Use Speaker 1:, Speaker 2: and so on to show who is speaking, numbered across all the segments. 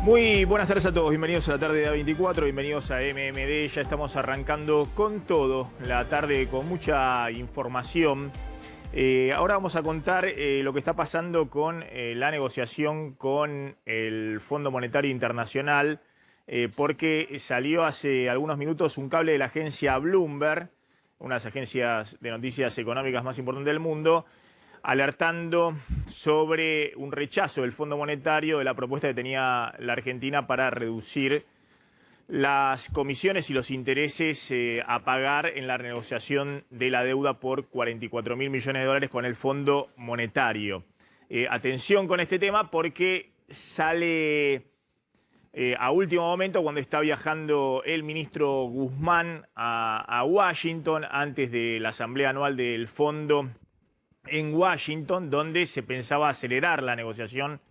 Speaker 1: Muy buenas tardes a todos, bienvenidos a la tarde de A24, bienvenidos a MMD, ya estamos arrancando con todo, la tarde con mucha información. Ahora vamos a contar lo que está pasando con la negociación con el Fondo Monetario Internacional, porque salió hace algunos minutos un cable de la agencia Bloomberg, una de las agencias de noticias económicas más importantes del mundo, alertando sobre un rechazo del Fondo Monetario de la propuesta que tenía la Argentina para reducir las comisiones y los intereses a pagar en la renegociación de la deuda por 44.000 millones de dólares con el Fondo Monetario. Atención con este tema porque sale a último momento cuando está viajando el ministro Guzmán a Washington antes de la asamblea anual del Fondo en Washington, donde se pensaba acelerar la negociación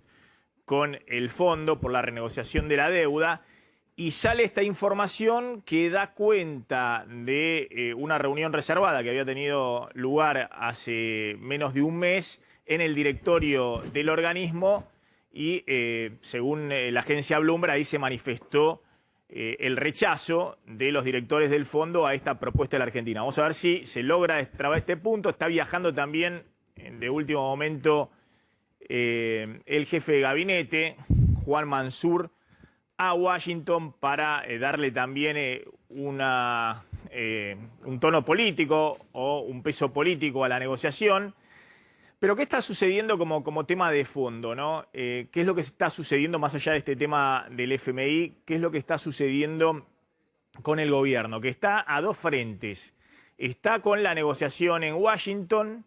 Speaker 1: con el fondo por la renegociación de la deuda, y sale esta información que da cuenta de una reunión reservada que había tenido lugar hace menos de un mes en el directorio del organismo y según la agencia Bloomberg ahí se manifestó el rechazo de los directores del fondo a esta propuesta de la Argentina. Vamos a ver si se logra destrabar este punto. Está viajando también de último momento el jefe de gabinete, Juan Mansur, a Washington para darle también un tono político o un peso político a la negociación. Pero ¿qué está sucediendo como tema de fondo, ¿no? ¿Qué es lo que está sucediendo más allá de este tema del FMI? ¿Qué es lo que está sucediendo con el gobierno? Que está a dos frentes. Está con la negociación en Washington,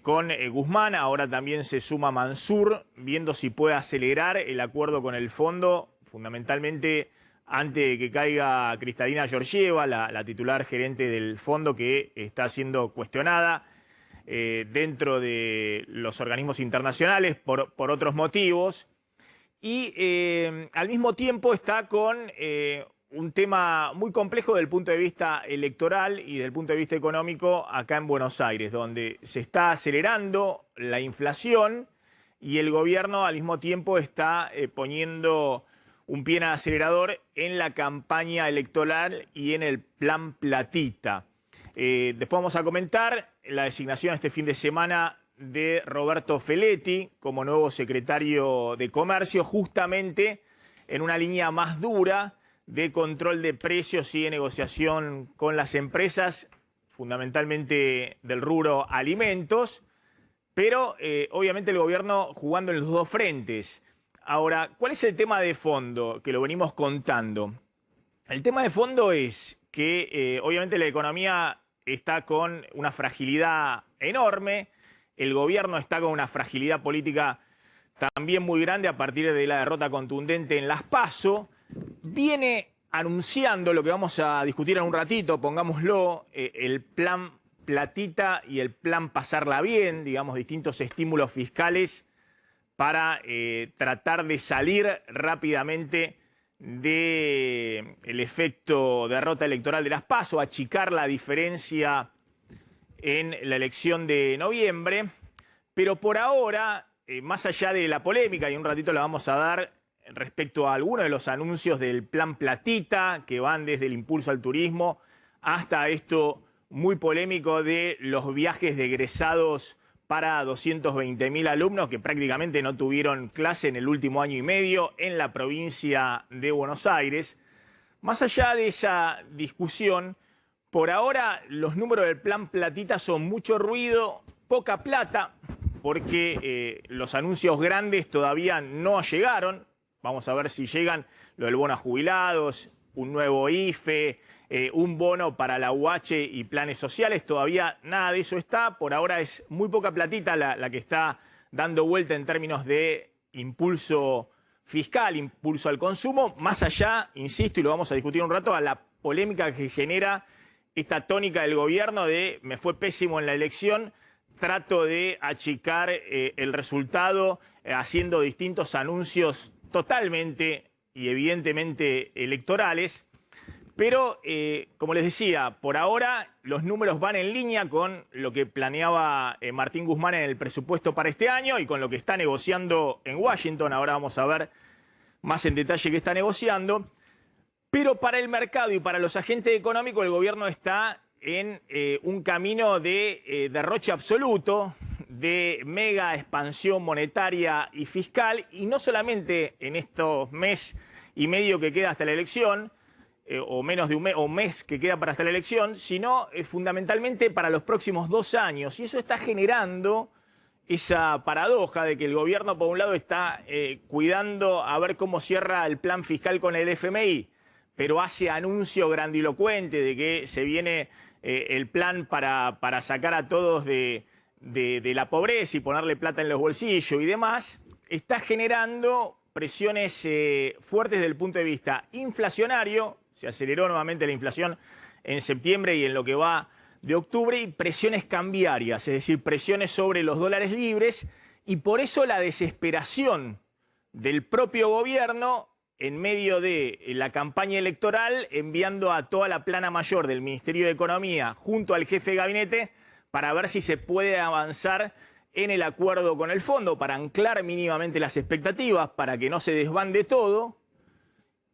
Speaker 1: con Guzmán, ahora también se suma Mansur, viendo si puede acelerar el acuerdo con el fondo, fundamentalmente antes de que caiga Kristalina Georgieva, la titular gerente del fondo, que está siendo cuestionada dentro de los organismos internacionales por otros motivos. Y al mismo tiempo está con un tema muy complejo desde el punto de vista electoral y desde el punto de vista económico acá en Buenos Aires, donde se está acelerando la inflación y el gobierno al mismo tiempo está poniendo un pie en el acelerador en la campaña electoral y en el plan platita. Después vamos a comentar la designación este fin de semana de Roberto Feletti como nuevo secretario de Comercio, justamente en una línea más dura de control de precios y de negociación con las empresas, fundamentalmente del rubro alimentos, pero obviamente el gobierno jugando en los dos frentes. Ahora, ¿cuál es el tema de fondo que lo venimos contando? El tema de fondo es que obviamente la economía está con una fragilidad enorme, el gobierno está con una fragilidad política también muy grande a partir de la derrota contundente en las PASO, viene anunciando lo que vamos a discutir en un ratito, pongámoslo, el plan platita y el plan pasarla bien, digamos, distintos estímulos fiscales para tratar de salir rápidamente del efecto derrota electoral de las PASO, achicar la diferencia en la elección de noviembre. Pero por ahora, más allá de la polémica, y un ratito la vamos a dar respecto a algunos de los anuncios del plan platita, que van desde el impulso al turismo hasta esto muy polémico de los viajes de egresados para 220.000 alumnos que prácticamente no tuvieron clase en el último año y medio en la provincia de Buenos Aires. Más allá de esa discusión, por ahora los números del plan platita son mucho ruido, poca plata, porque los anuncios grandes todavía no llegaron. Vamos a ver si llegan lo del bono a jubilados, un nuevo IFE, un bono para la UH y planes sociales. Todavía nada de eso está. Por ahora es muy poca platita la que está dando vuelta en términos de impulso fiscal, impulso al consumo. Más allá, insisto, y lo vamos a discutir un rato, a la polémica que genera esta tónica del gobierno de me fue pésimo en la elección, trato de achicar el resultado haciendo distintos anuncios totalmente y evidentemente electorales. Pero, como les decía, por ahora los números van en línea con lo que planeaba Martín Guzmán en el presupuesto para este año y con lo que está negociando en Washington. Ahora vamos a ver más en detalle qué está negociando. Pero para el mercado y para los agentes económicos, el gobierno está en un camino de derroche absoluto, de mega expansión monetaria y fiscal, y no solamente en estos mes y medio que queda hasta la elección, o menos de un mes, o mes que queda para hasta la elección, sino fundamentalmente para los próximos 2 años. Y eso está generando esa paradoja de que el gobierno, por un lado, está cuidando a ver cómo cierra el plan fiscal con el FMI, pero hace anuncio grandilocuente de que se viene el plan para sacar a todos de la pobreza y ponerle plata en los bolsillos y demás, está generando presiones fuertes desde el punto de vista inflacionario. Se aceleró nuevamente la inflación en septiembre y en lo que va de octubre, y presiones cambiarias, es decir, presiones sobre los dólares libres, y por eso la desesperación del propio gobierno en medio de la campaña electoral, enviando a toda la plana mayor del Ministerio de Economía junto al jefe de gabinete para ver si se puede avanzar en el acuerdo con el fondo, para anclar mínimamente las expectativas, para que no se desbande todo.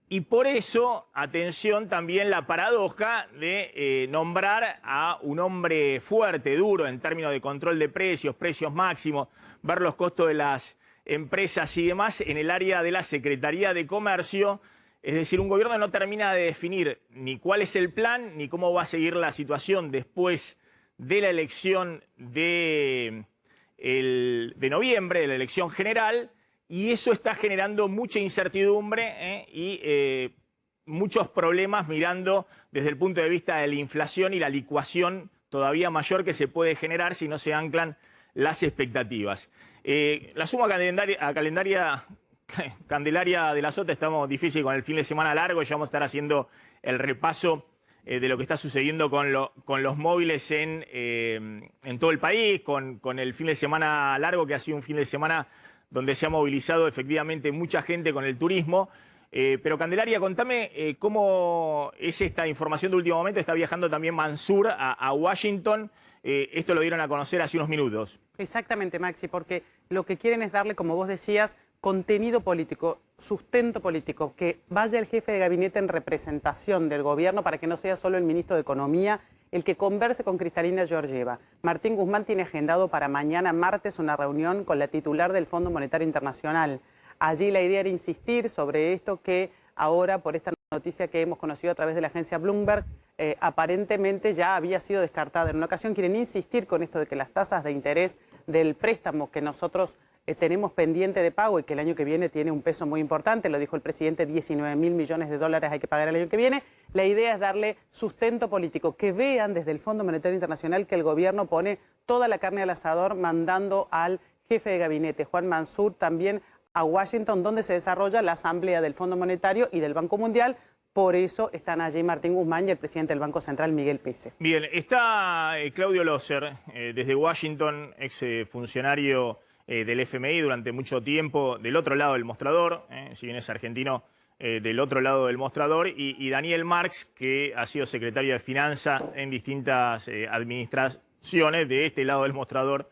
Speaker 1: Y por eso, atención, también la paradoja de nombrar a un hombre fuerte, duro, en términos de control de precios, precios máximos, ver los costos de las empresas y demás en el área de la Secretaría de Comercio. Es decir, un gobierno no termina de definir ni cuál es el plan, ni cómo va a seguir la situación después de la elección de noviembre, de la elección general. Y eso está generando mucha incertidumbre y muchos problemas mirando desde el punto de vista de la inflación y la licuación todavía mayor que se puede generar si no se anclan las expectativas. La suma Candelaria de la Sota, estamos difícil con el fin de semana largo, ya vamos a estar haciendo el repaso de lo que está sucediendo con los móviles en todo el país, con el fin de semana largo, que ha sido un fin de semana donde se ha movilizado efectivamente mucha gente con el turismo. Pero Candelaria, contame cómo es esta información de último momento. Está viajando también Mansur a Washington. Esto lo dieron a conocer hace unos minutos.
Speaker 2: Exactamente, Maxi, porque lo que quieren es darle, como vos decías, contenido político, sustento político, que vaya el jefe de gabinete en representación del gobierno para que no sea solo el ministro de Economía el que converse con Cristalina Georgieva. Martín Guzmán tiene agendado para mañana martes una reunión con la titular del Fondo Monetario Internacional. Allí la idea era insistir sobre esto que ahora, por esta noticia que hemos conocido a través de la agencia Bloomberg, aparentemente ya había sido descartada. En una ocasión quieren insistir con esto de que las tasas de interés del préstamo que nosotros tenemos pendiente de pago y que el año que viene tiene un peso muy importante, lo dijo el presidente, 19.000 millones de dólares hay que pagar el año que viene. La idea es darle sustento político, que vean desde el Fondo Monetario Internacional que el gobierno pone toda la carne al asador, mandando al jefe de gabinete, Juan Mansur, también a Washington, donde se desarrolla la asamblea del Fondo Monetario y del Banco Mundial. Por eso están allí Martín Guzmán y el presidente del Banco Central, Miguel Pese.
Speaker 1: Bien, está Claudio Loser, desde Washington, ex funcionario del FMI durante mucho tiempo, del otro lado del mostrador, si bien es argentino, del otro lado del mostrador, y Daniel Marx, que ha sido secretario de Finanzas en distintas administraciones de este lado del mostrador,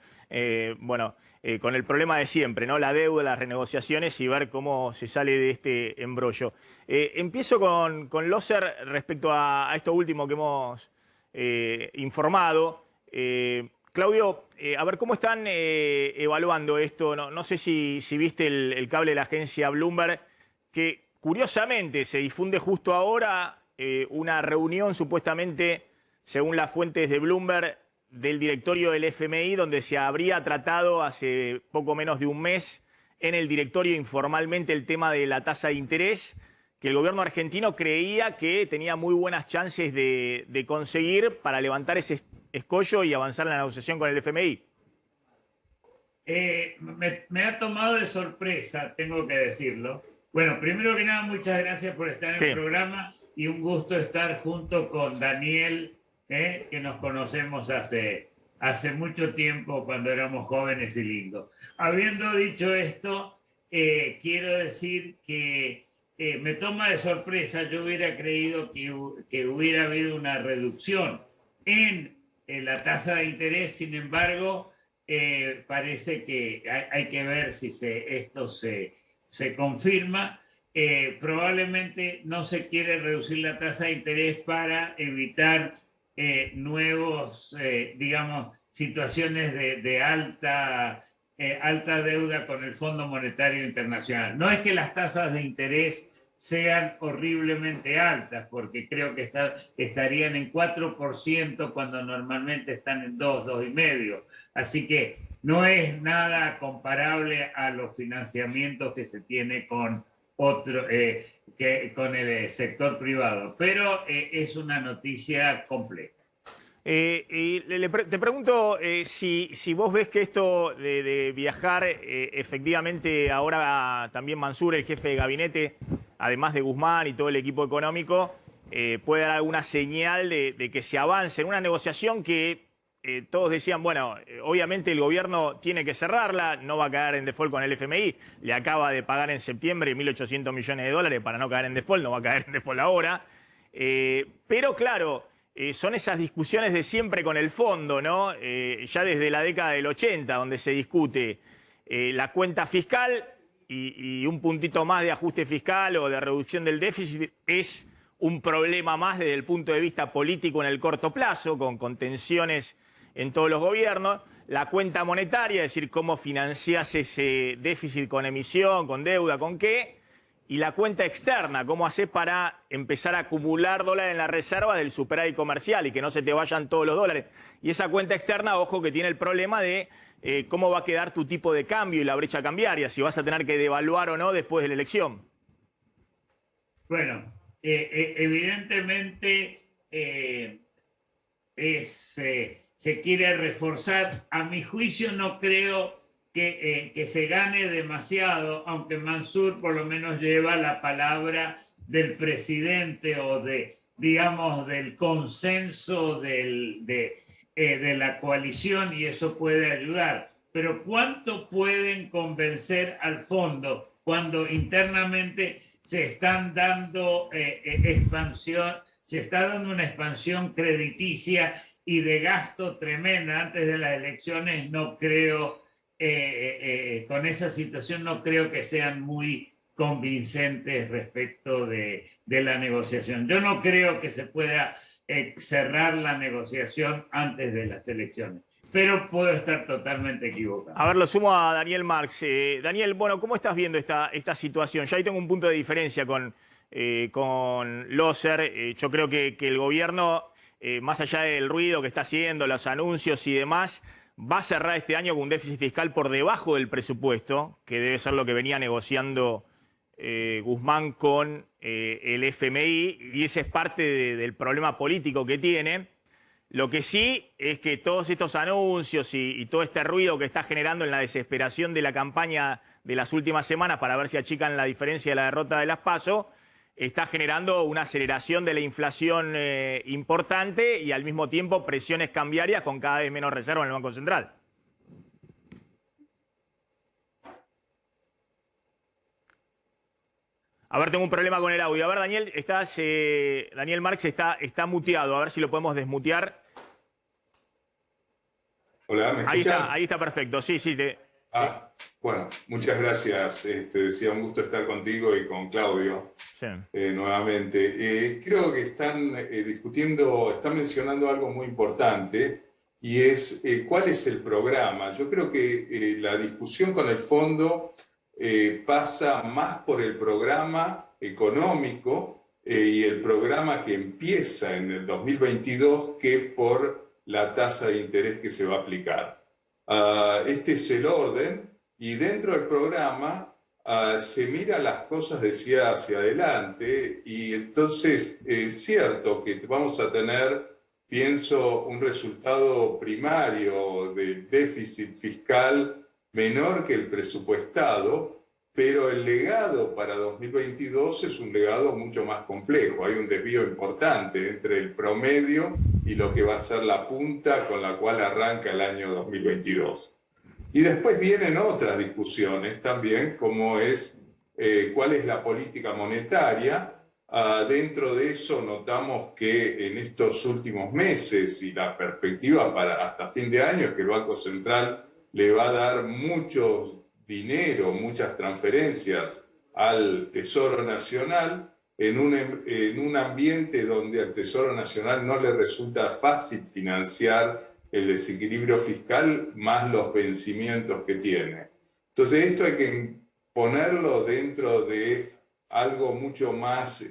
Speaker 1: con el problema de siempre, ¿no? La deuda, las renegociaciones y ver cómo se sale de este embrollo. Empiezo con Loser respecto a esto último que hemos informado. Claudio, a ver, ¿cómo están evaluando esto? No sé si viste el cable de la agencia Bloomberg, que curiosamente se difunde justo ahora una reunión supuestamente, según las fuentes de Bloomberg, del directorio del FMI, donde se habría tratado hace poco menos de un mes en el directorio informalmente el tema de la tasa de interés, que el gobierno argentino creía que tenía muy buenas chances de conseguir para levantar ese escollo y avanzar en la negociación con el FMI.
Speaker 3: Me ha tomado de sorpresa, tengo que decirlo. Bueno, primero que nada, muchas gracias por estar en el programa y un gusto estar junto con Daniel, que nos conocemos hace mucho tiempo cuando éramos jóvenes y lindos. Habiendo dicho esto, quiero decir que me toma de sorpresa. Yo hubiera creído que hubiera habido una reducción en la tasa de interés. Sin embargo, parece que hay que ver si esto se confirma. probablemente no se quiere reducir la tasa de interés para evitar nuevos, digamos, situaciones de alta deuda con el Fondo Monetario Internacional. No es que las tasas de interés sean horriblemente altas, porque creo que estarían en 4% cuando normalmente están en 2, 2,5%. Así que no es nada comparable a los financiamientos que se tiene con con el sector privado, pero es una noticia compleja.
Speaker 1: Te pregunto si vos ves que esto de viajar, efectivamente ahora también Mansur, el jefe de gabinete, además de Guzmán y todo el equipo económico, puede dar alguna señal de que se avance en una negociación que todos decían, bueno, obviamente el gobierno tiene que cerrarla, no va a caer en default con el FMI, le acaba de pagar en septiembre 1.800 millones de dólares para no caer en default, no va a caer en default ahora, pero claro, son esas discusiones de siempre con el fondo, ¿no? Ya desde la década del 80, donde se discute la cuenta fiscal y un puntito más de ajuste fiscal o de reducción del déficit es un problema más desde el punto de vista político en el corto plazo, con tensiones en todos los gobiernos. La cuenta monetaria, es decir, cómo financiás ese déficit con emisión, con deuda, con qué. Y la cuenta externa, cómo haces para empezar a acumular dólares en la reserva del superávit comercial y que no se te vayan todos los dólares. Y esa cuenta externa, ojo, que tiene el problema de cómo va a quedar tu tipo de cambio y la brecha cambiaria, si vas a tener que devaluar o no después de la elección.
Speaker 3: Bueno, evidentemente se quiere reforzar. A mi juicio no creo que se gane demasiado, aunque Mansur por lo menos lleva la palabra del presidente o digamos, del consenso de la coalición, y eso puede ayudar. Pero ¿cuánto pueden convencer al fondo cuando internamente se están dando se está dando una expansión crediticia y de gasto tremenda antes de las elecciones? No creo, con esa situación no creo que sean muy convincentes respecto de la negociación. Yo no creo que se pueda cerrar la negociación antes de las elecciones, pero puedo estar totalmente equivocado.
Speaker 1: A ver, lo sumo a Daniel Marx. Daniel, bueno, ¿cómo estás viendo esta situación? Ya ahí tengo un punto de diferencia con Loser. Yo creo que el gobierno, más allá del ruido que está haciendo, los anuncios y demás, va a cerrar este año con un déficit fiscal por debajo del presupuesto, que debe ser lo que venía negociando Guzmán con el FMI, y ese es parte del problema político que tiene. Lo que sí es que todos estos anuncios y todo este ruido que está generando en la desesperación de la campaña de las últimas semanas para ver si achican la diferencia de la derrota de las PASO, está generando una aceleración de la inflación importante y al mismo tiempo presiones cambiarias con cada vez menos reserva en el Banco Central. A ver, tengo un problema con el audio. A ver, Daniel, Daniel Marx está muteado. A ver si lo podemos desmutear.
Speaker 4: Hola, ¿me escuchan?
Speaker 1: Ahí está perfecto. Sí.
Speaker 4: Bueno, muchas gracias. Decía, un gusto estar contigo y con Claudio nuevamente. Creo que están están mencionando algo muy importante, y es cuál es el programa. Yo creo que la discusión con el fondo pasa más por el programa económico y el programa que empieza en el 2022 que por la tasa de interés que se va a aplicar. Este es el orden, y dentro del programa se mira las cosas hacia adelante, y entonces es cierto que vamos a tener, pienso, un resultado primario de déficit fiscal menor que el presupuestado, pero el legado para 2022 es un legado mucho más complejo. Hay un desvío importante entre el promedio y lo que va a ser la punta con la cual arranca el año 2022. Y después vienen otras discusiones también, como es cuál es la política monetaria. Dentro de eso notamos que en estos últimos meses, y la perspectiva para hasta fin de año, es que el Banco Central le va a dar mucho dinero, muchas transferencias al Tesoro Nacional en un ambiente donde al Tesoro Nacional no le resulta fácil financiar el desequilibrio fiscal más los vencimientos que tiene. Entonces esto hay que ponerlo dentro de algo mucho más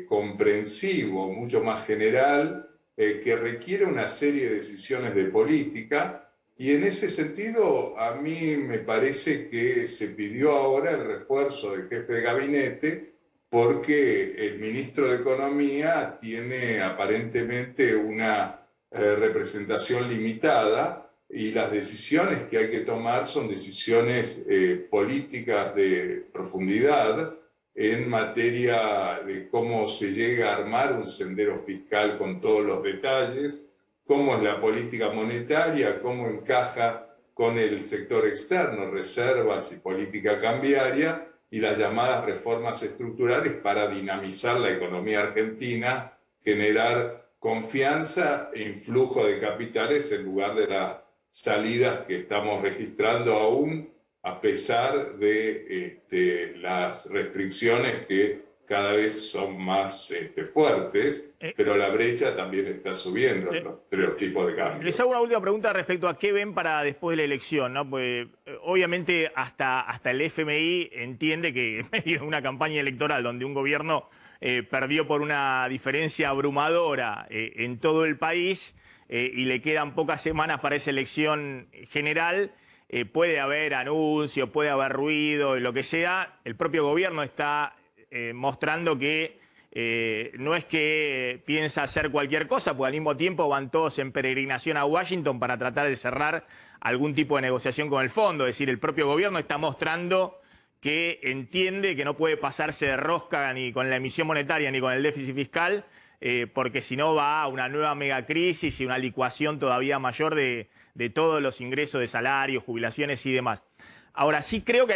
Speaker 4: comprensivo, mucho más general, que requiere una serie de decisiones de política, y en ese sentido a mí me parece que se pidió ahora el refuerzo del jefe de gabinete, porque el ministro de Economía tiene aparentemente una representación limitada, y las decisiones que hay que tomar son decisiones políticas de profundidad en materia de cómo se llega a armar un sendero fiscal con todos los detalles, cómo es la política monetaria, cómo encaja con el sector externo, reservas y política cambiaria, y las llamadas reformas estructurales para dinamizar la economía argentina, generar confianza e influjo de capitales en lugar de las salidas que estamos registrando aún, a pesar de las restricciones que cada vez son más fuertes, pero la brecha también está subiendo entre los tipos de cambio.
Speaker 1: Les hago una última pregunta respecto a qué ven para después de la elección, ¿no? Pues obviamente hasta el FMI entiende que en medio de una campaña electoral donde un gobierno perdió por una diferencia abrumadora en todo el país y le quedan pocas semanas para esa elección general, puede haber anuncios, puede haber ruido y lo que sea. El propio gobierno está mostrando que no es que piensa hacer cualquier cosa, porque al mismo tiempo van todos en peregrinación a Washington para tratar de cerrar algún tipo de negociación con el fondo. Es decir, el propio gobierno está mostrando que entiende que no puede pasarse de rosca ni con la emisión monetaria ni con el déficit fiscal, porque si no va a una nueva megacrisis y una licuación todavía mayor de todos los ingresos de salarios, jubilaciones y demás. Ahora, sí creo que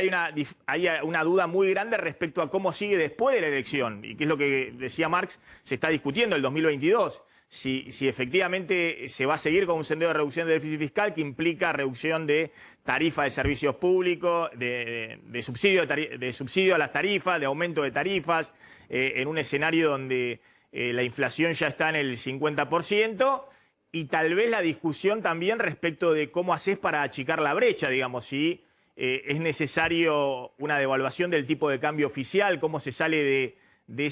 Speaker 1: hay una duda muy grande respecto a cómo sigue después de la elección, y que es lo que decía Marx, se está discutiendo el 2022. Si efectivamente se va a seguir con un sendero de reducción de déficit fiscal que implica reducción de tarifa de servicios públicos, de subsidio a las tarifas, de aumento de tarifas, en un escenario donde la inflación ya está en el 50%, y tal vez la discusión también respecto de cómo haces para achicar la brecha, digamos, si es necesario una devaluación del tipo de cambio oficial, cómo se sale de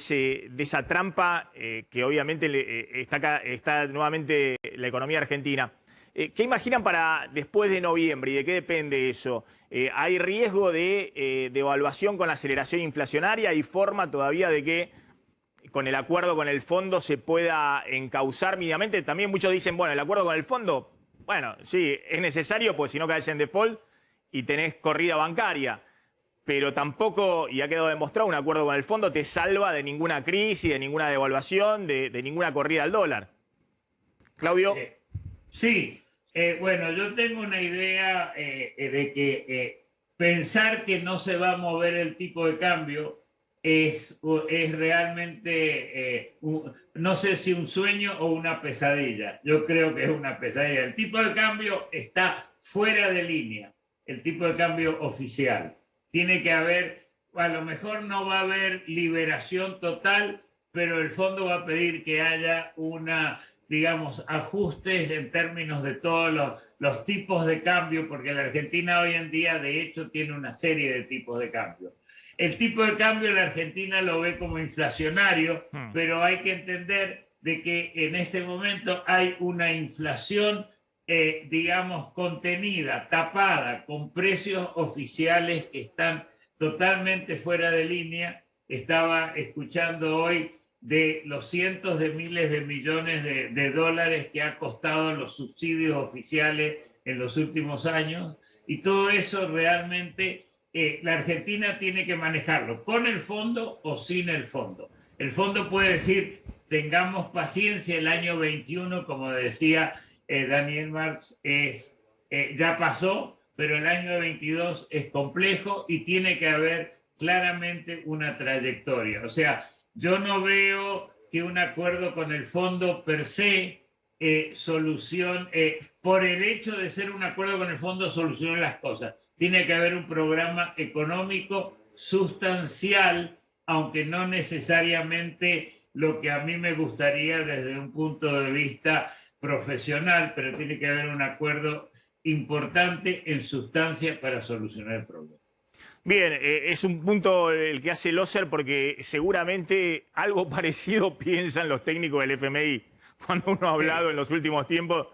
Speaker 1: esa trampa que obviamente está nuevamente la economía argentina. ¿Qué imaginan para después de noviembre y de qué depende eso? ¿Hay riesgo de devaluación con la aceleración inflacionaria? ¿Hay forma todavía de que con el acuerdo con el fondo se pueda encauzar mínimamente? También muchos dicen, bueno, el acuerdo con el fondo, bueno, sí, es necesario, pues si no caes en default y tenés corrida bancaria. Pero tampoco, y ha quedado demostrado, un acuerdo con el fondo te salva de ninguna crisis, de ninguna devaluación, de ninguna corrida al dólar. Claudio.
Speaker 3: Sí, bueno, yo tengo una idea de que pensar que no se va a mover el tipo de cambio es realmente, no sé si un sueño o una pesadilla. Yo creo que es una pesadilla. El tipo de cambio está fuera de línea, el tipo de cambio oficial. Tiene que haber, a lo mejor no va a haber liberación total, pero el fondo va a pedir que haya digamos, ajustes en términos de todos los tipos de cambio, porque la Argentina hoy en día, de hecho, tiene una serie de tipos de cambio. El tipo de cambio la Argentina lo ve como inflacionario, pero hay que entender de que en este momento hay una inflación digamos, contenida, tapada, con precios oficiales que están totalmente fuera de línea. Estaba escuchando hoy de los cientos de miles de millones de dólares que ha costado los subsidios oficiales en los últimos años, y todo eso realmente la Argentina tiene que manejarlo, con el fondo o sin el fondo. El fondo puede decir, tengamos paciencia, el año 21, como decía Daniel Marx, ya pasó, pero el año 22 es complejo y tiene que haber claramente una trayectoria. O sea, yo no veo que un acuerdo con el fondo per se por el hecho de ser un acuerdo con el fondo solucione las cosas. Tiene que haber un programa económico sustancial, aunque no necesariamente lo que a mí me gustaría desde un punto de vista profesional, pero tiene que haber un acuerdo importante en sustancia para solucionar el problema.
Speaker 1: Bien, es un punto el que hace Loser porque seguramente algo parecido piensan los técnicos del FMI. Cuando uno ha hablado en los últimos tiempos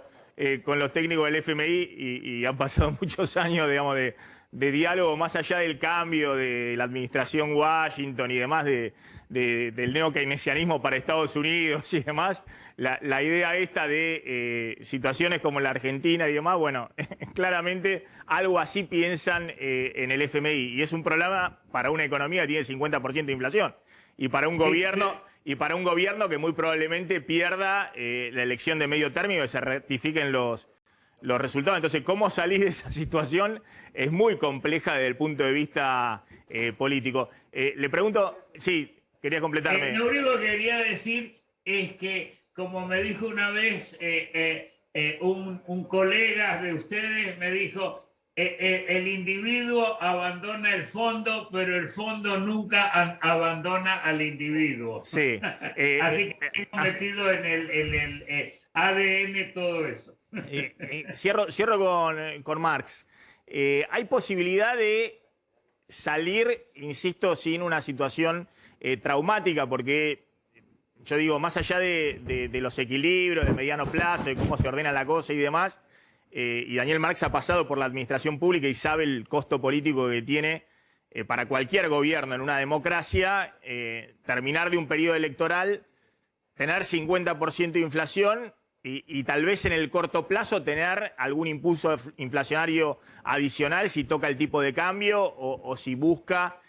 Speaker 1: con los técnicos del FMI y han pasado muchos años, digamos, de diálogo más allá del cambio de la administración Washington y demás, del neo-keynesianismo para Estados Unidos y demás, la idea esta de situaciones como la Argentina y demás, bueno, claramente algo así piensan en el FMI. Y es un problema para una economía que tiene 50% de inflación. Y para un gobierno que muy probablemente pierda la elección de medio término, que se rectifiquen los resultados. Entonces, cómo salir de esa situación es muy compleja desde el punto de vista político. Le pregunto, sí, quería completarme.
Speaker 3: Lo único que quería decir es que, como me dijo una vez un colega de ustedes, me dijo, el individuo abandona el fondo, pero el fondo nunca abandona al individuo.
Speaker 1: Sí.
Speaker 3: Así que hemos metido en el ADN todo eso.
Speaker 1: Cierro con Marx. ¿Hay posibilidad de salir, insisto, sin una situación traumática? Porque yo digo, más allá de los equilibrios de mediano plazo, de cómo se ordena la cosa y demás, y Daniel Marx ha pasado por la administración pública y sabe el costo político que tiene para cualquier gobierno en una democracia, terminar de un periodo electoral, tener 50% de inflación y tal vez en el corto plazo tener algún impulso inflacionario adicional si toca el tipo de cambio o si busca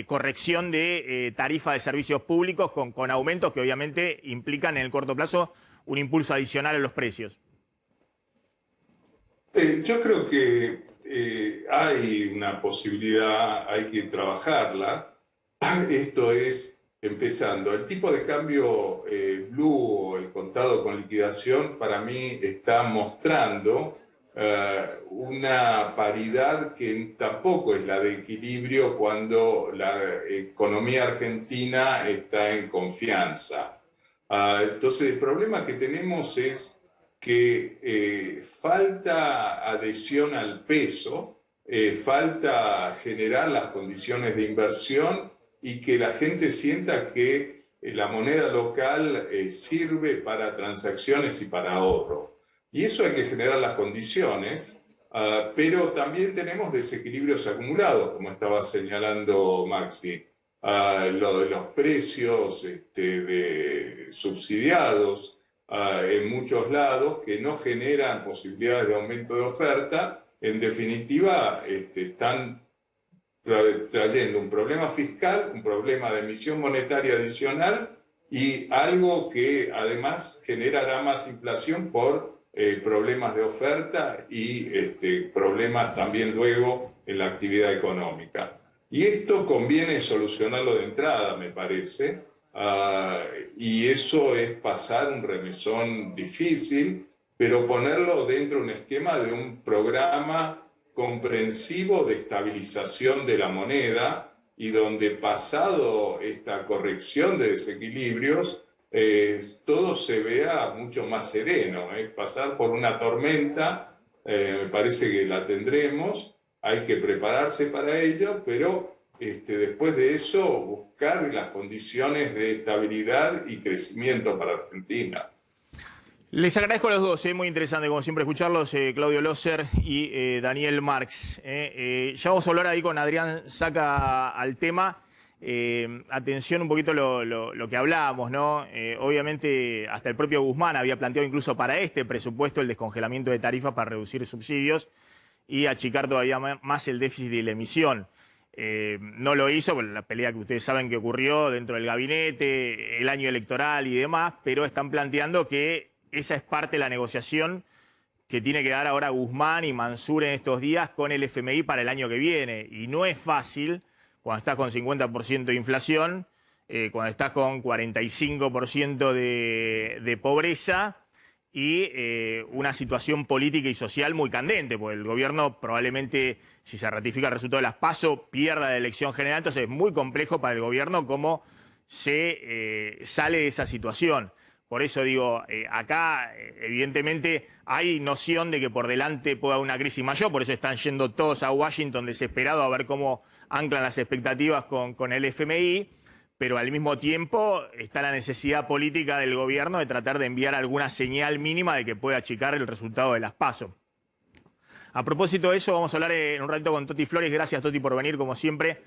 Speaker 1: corrección de tarifa de servicios públicos con aumentos que obviamente implican en el corto plazo un impulso adicional en los precios.
Speaker 4: Yo creo que hay una posibilidad, hay que trabajarla. Esto es empezando. El tipo de cambio blue o el contado con liquidación para mí está mostrando una paridad que tampoco es la de equilibrio cuando la economía argentina está en confianza. Entonces el problema que tenemos es que falta adhesión al peso, falta generar las condiciones de inversión y que la gente sienta que la moneda local sirve para transacciones y para ahorro. Y eso hay que generar las condiciones, pero también tenemos desequilibrios acumulados, como estaba señalando Maxi. Lo de los precios de subsidiados, en muchos lados que no generan posibilidades de aumento de oferta, en definitiva están trayendo un problema fiscal, un problema de emisión monetaria adicional y algo que además generará más inflación por problemas de oferta y problemas también luego en la actividad económica. Y esto conviene solucionarlo de entrada, me parece. Y eso es pasar un remesón difícil, pero ponerlo dentro de un esquema de un programa comprensivo de estabilización de la moneda y donde pasado esta corrección de desequilibrios, todo se vea mucho más sereno. Pasar por una tormenta, me parece que la tendremos, hay que prepararse para ello, pero después de eso buscar las condiciones de estabilidad y crecimiento para Argentina.
Speaker 1: Les agradezco a los dos, muy interesante como siempre escucharlos, Claudio Loser y Daniel Marx. Ya vamos a hablar ahí con Adrián Saca al tema. Atención un poquito lo que hablábamos, ¿no? Obviamente hasta el propio Guzmán había planteado incluso para este presupuesto el descongelamiento de tarifas para reducir subsidios y achicar todavía más el déficit de la emisión. No lo hizo por la pelea que ustedes saben que ocurrió dentro del gabinete, el año electoral y demás, pero están planteando que esa es parte de la negociación que tiene que dar ahora Guzmán y Mansur en estos días con el FMI para el año que viene. Y no es fácil cuando estás con 50% de inflación, cuando estás con 45% de pobreza y una situación política y social muy candente, porque el gobierno probablemente, si se ratifica el resultado de las PASO, pierda la elección general. Entonces es muy complejo para el gobierno cómo se sale de esa situación. Por eso digo, acá evidentemente hay noción de que por delante pueda haber una crisis mayor, por eso están yendo todos a Washington desesperados a ver cómo anclan las expectativas con el FMI, pero al mismo tiempo está la necesidad política del gobierno de tratar de enviar alguna señal mínima de que pueda achicar el resultado de las PASO. A propósito de eso, vamos a hablar en un ratito con Toti Flores. Gracias, Toti, por venir, como siempre.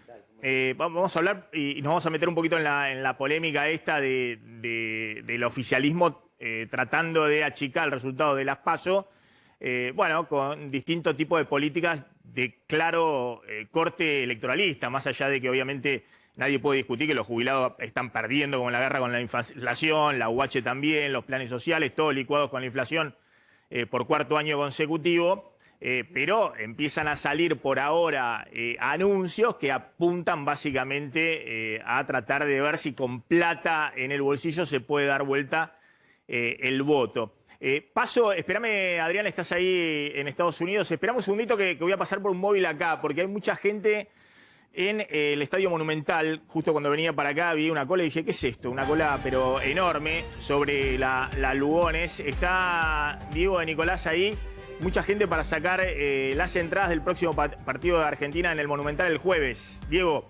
Speaker 1: Vamos a hablar y nos vamos a meter un poquito en la polémica esta del oficialismo tratando de achicar el resultado de las PASO, bueno, con distintos tipos de políticas de claro corte electoralista, más allá de que obviamente nadie puede discutir que los jubilados están perdiendo con la guerra con la inflación, la UH también, los planes sociales, todos licuados con la inflación por cuarto año consecutivo. Pero empiezan a salir por ahora anuncios que apuntan básicamente a tratar de ver si con plata en el bolsillo se puede dar vuelta el voto. Paso, espérame, Adrián, estás ahí en Estados Unidos. Esperamos un segundito que voy a pasar por un móvil acá, porque hay mucha gente en el Estadio Monumental. Justo cuando venía para acá vi una cola y dije, ¿qué es esto? Una cola pero enorme sobre la Lugones. Está Diego de Nicolás ahí. Mucha gente para sacar las entradas del próximo partido de Argentina en el Monumental el jueves. Diego.